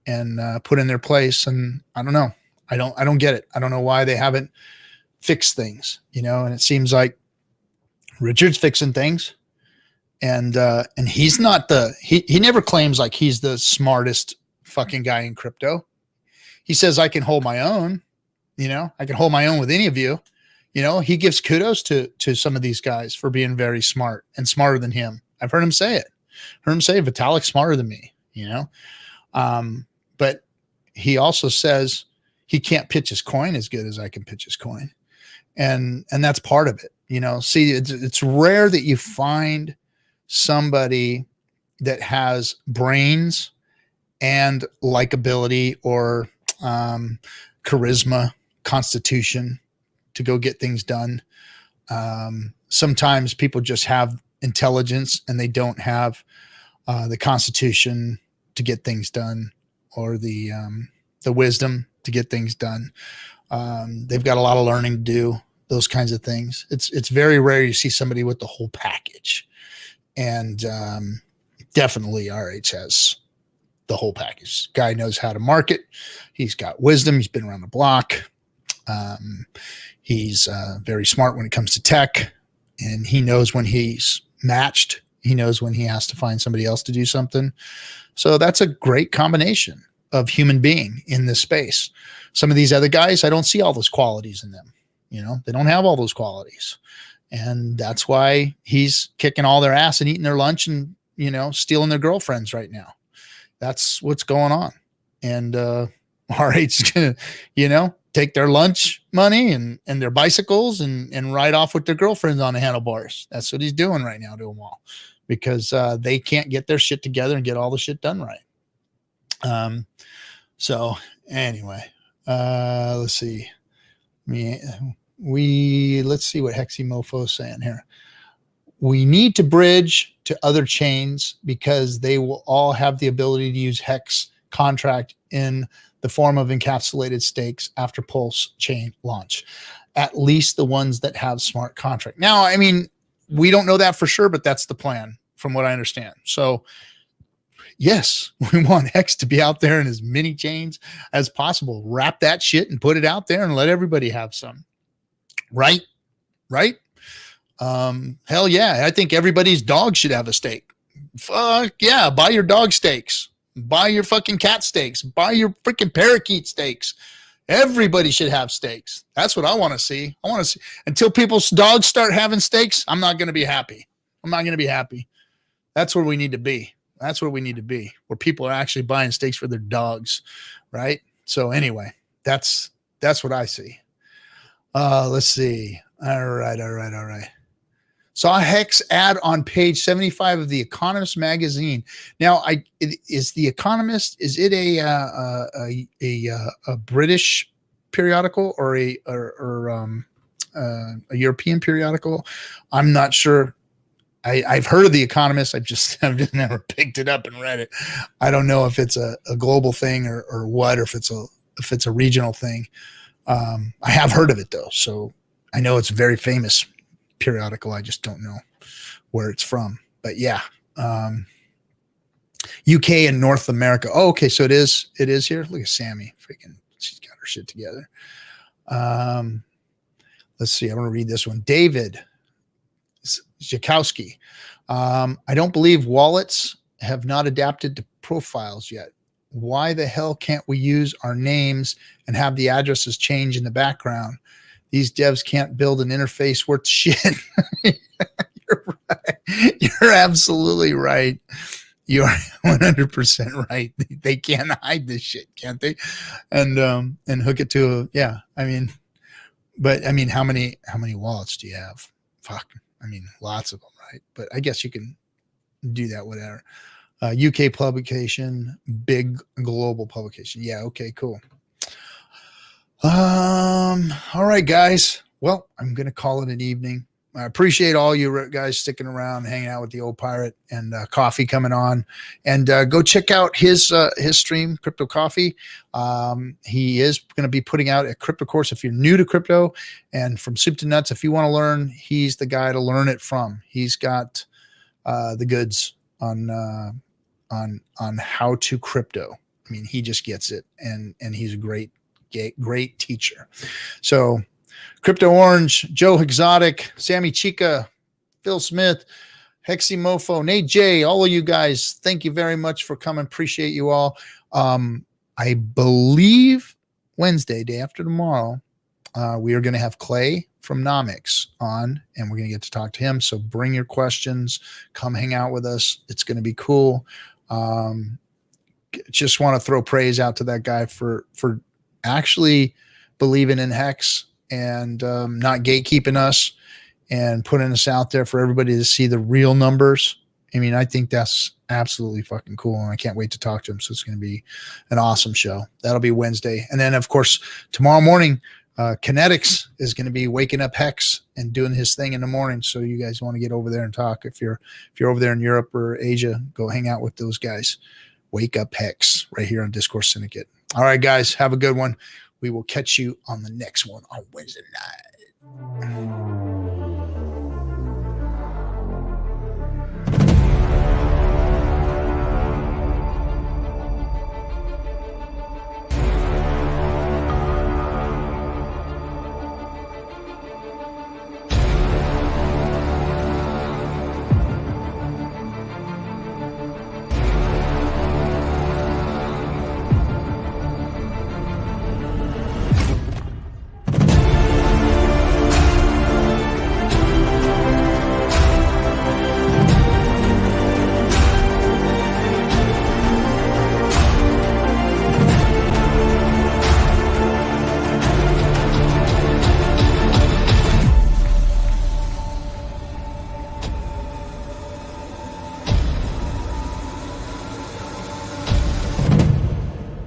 and put in their place. And I don't know. I don't get it. I don't know why they haven't fixed things, and it seems like Richard's fixing things. And he's not he never claims like he's the smartest fucking guy in crypto. He says, I can hold my own, I can hold my own with any of you. He gives kudos to some of these guys for being very smart and smarter than him. I've heard him say it. Heard him say Vitalik's smarter than me, but he also says he can't pitch his coin as good as I can pitch his coin. And that's part of it. See, it's rare that you find somebody that has brains and likability or charisma, constitution to go get things done. Sometimes people just have intelligence and they don't have the constitution to get things done, or the wisdom to get things done. They've got a lot of learning to do, those kinds of things. It's very rare you see somebody with the whole package. And definitely RH has the whole package. Guy knows how to market. He's got wisdom. He's been around the block. He's very smart when it comes to tech, and he knows when he's matched. He knows when he has to find somebody else to do something. So that's a great combination of human being in this space. Some of these other guys, I don't see all those qualities in them. They don't have all those qualities. And that's why he's kicking all their ass and eating their lunch and, stealing their girlfriends right now. That's what's going on. And RH is going to, take their lunch money and their bicycles and ride off with their girlfriends on the handlebars. That's what he's doing right now to them all, because they can't get their shit together and get all the shit done right. So anyway, let's see. Let's see what Hexy Mofo is saying here. We need to bridge to other chains because they will all have the ability to use Hex contract in the form of encapsulated stakes after PulseChain launch, at least the ones that have smart contract. Now, I mean, we don't know that for sure, but that's the plan from what I understand. So yes, we want Hex to be out there in as many chains as possible. Wrap that shit and put it out there and let everybody have some. Right? Hell yeah. I think everybody's dog should have a stake. Fuck yeah. Buy your dog steaks. Buy your fucking cat steaks. Buy your freaking parakeet steaks. Everybody should have steaks. That's what I want to see. I want to see until people's dogs start having steaks. I'm not going to be happy. That's where we need to be. Where people are actually buying steaks for their dogs. Right. So anyway, that's what I see. Let's see. All right. Saw a Hex ad on page 75 of The Economist magazine. Now, is The Economist, is it a British periodical or a European periodical? I'm not sure. I've heard of The Economist. I've just never picked it up and read it. I don't know if it's a global thing or what, or if it's a regional thing. I have heard of it though, so I know it's a very famous periodical. I just don't know where it's from. But yeah, UK and North America. Oh, okay, so it is here. Look at Sammy, freaking, she's got her shit together. Let's see. I want to read this one. David Zikowski. I don't believe wallets have not adapted to profiles yet. Why the hell can't we use our names and have the addresses change in the background? These devs can't build an interface worth shit. You're right. You're absolutely right. You're 100% right. They can't hide this shit, can't they? And hook it to how many wallets do you have? Fuck. I mean, lots of them, right? But I guess you can do that, whatever. UK publication, big global publication. Yeah. Okay, cool. All right, guys. Well, I'm going to call it an evening. I appreciate all you guys sticking around, hanging out with the old pirate, and coffee coming on. And go check out his stream, Crypto Coffee. He is going to be putting out a crypto course. If you're new to crypto and from soup to nuts, if you want to learn, he's the guy to learn it from. He's got the goods on how to crypto. I mean, he just gets it, and he's a great teacher. So Crypto Orange, Joe Exotic, Sammy Chica, Phil Smith, Hexy Mofo, Nate J, all of you guys, thank you very much for coming. Appreciate you all. I believe Wednesday, day after tomorrow, we are going to have Clay from Nomics on, and we're going to get to talk to him. So bring your questions, come hang out with us. It's going to be cool. Just want to throw praise out to that guy for actually believing in Hex and not gatekeeping us and putting us out there for everybody to see the real numbers. I mean, I think that's absolutely fucking cool, and I can't wait to talk to him. So it's going to be an awesome show. That'll be Wednesday. And then, of course, tomorrow morning, Kinetics is going to be waking up Hex and doing his thing in the morning. So you guys want to get over there and talk. If you're over there in Europe or Asia, go hang out with those guys. Wake up Hex right here on Discourse Syndicate. All right, guys, have a good one. We will catch you on the next one on Wednesday night.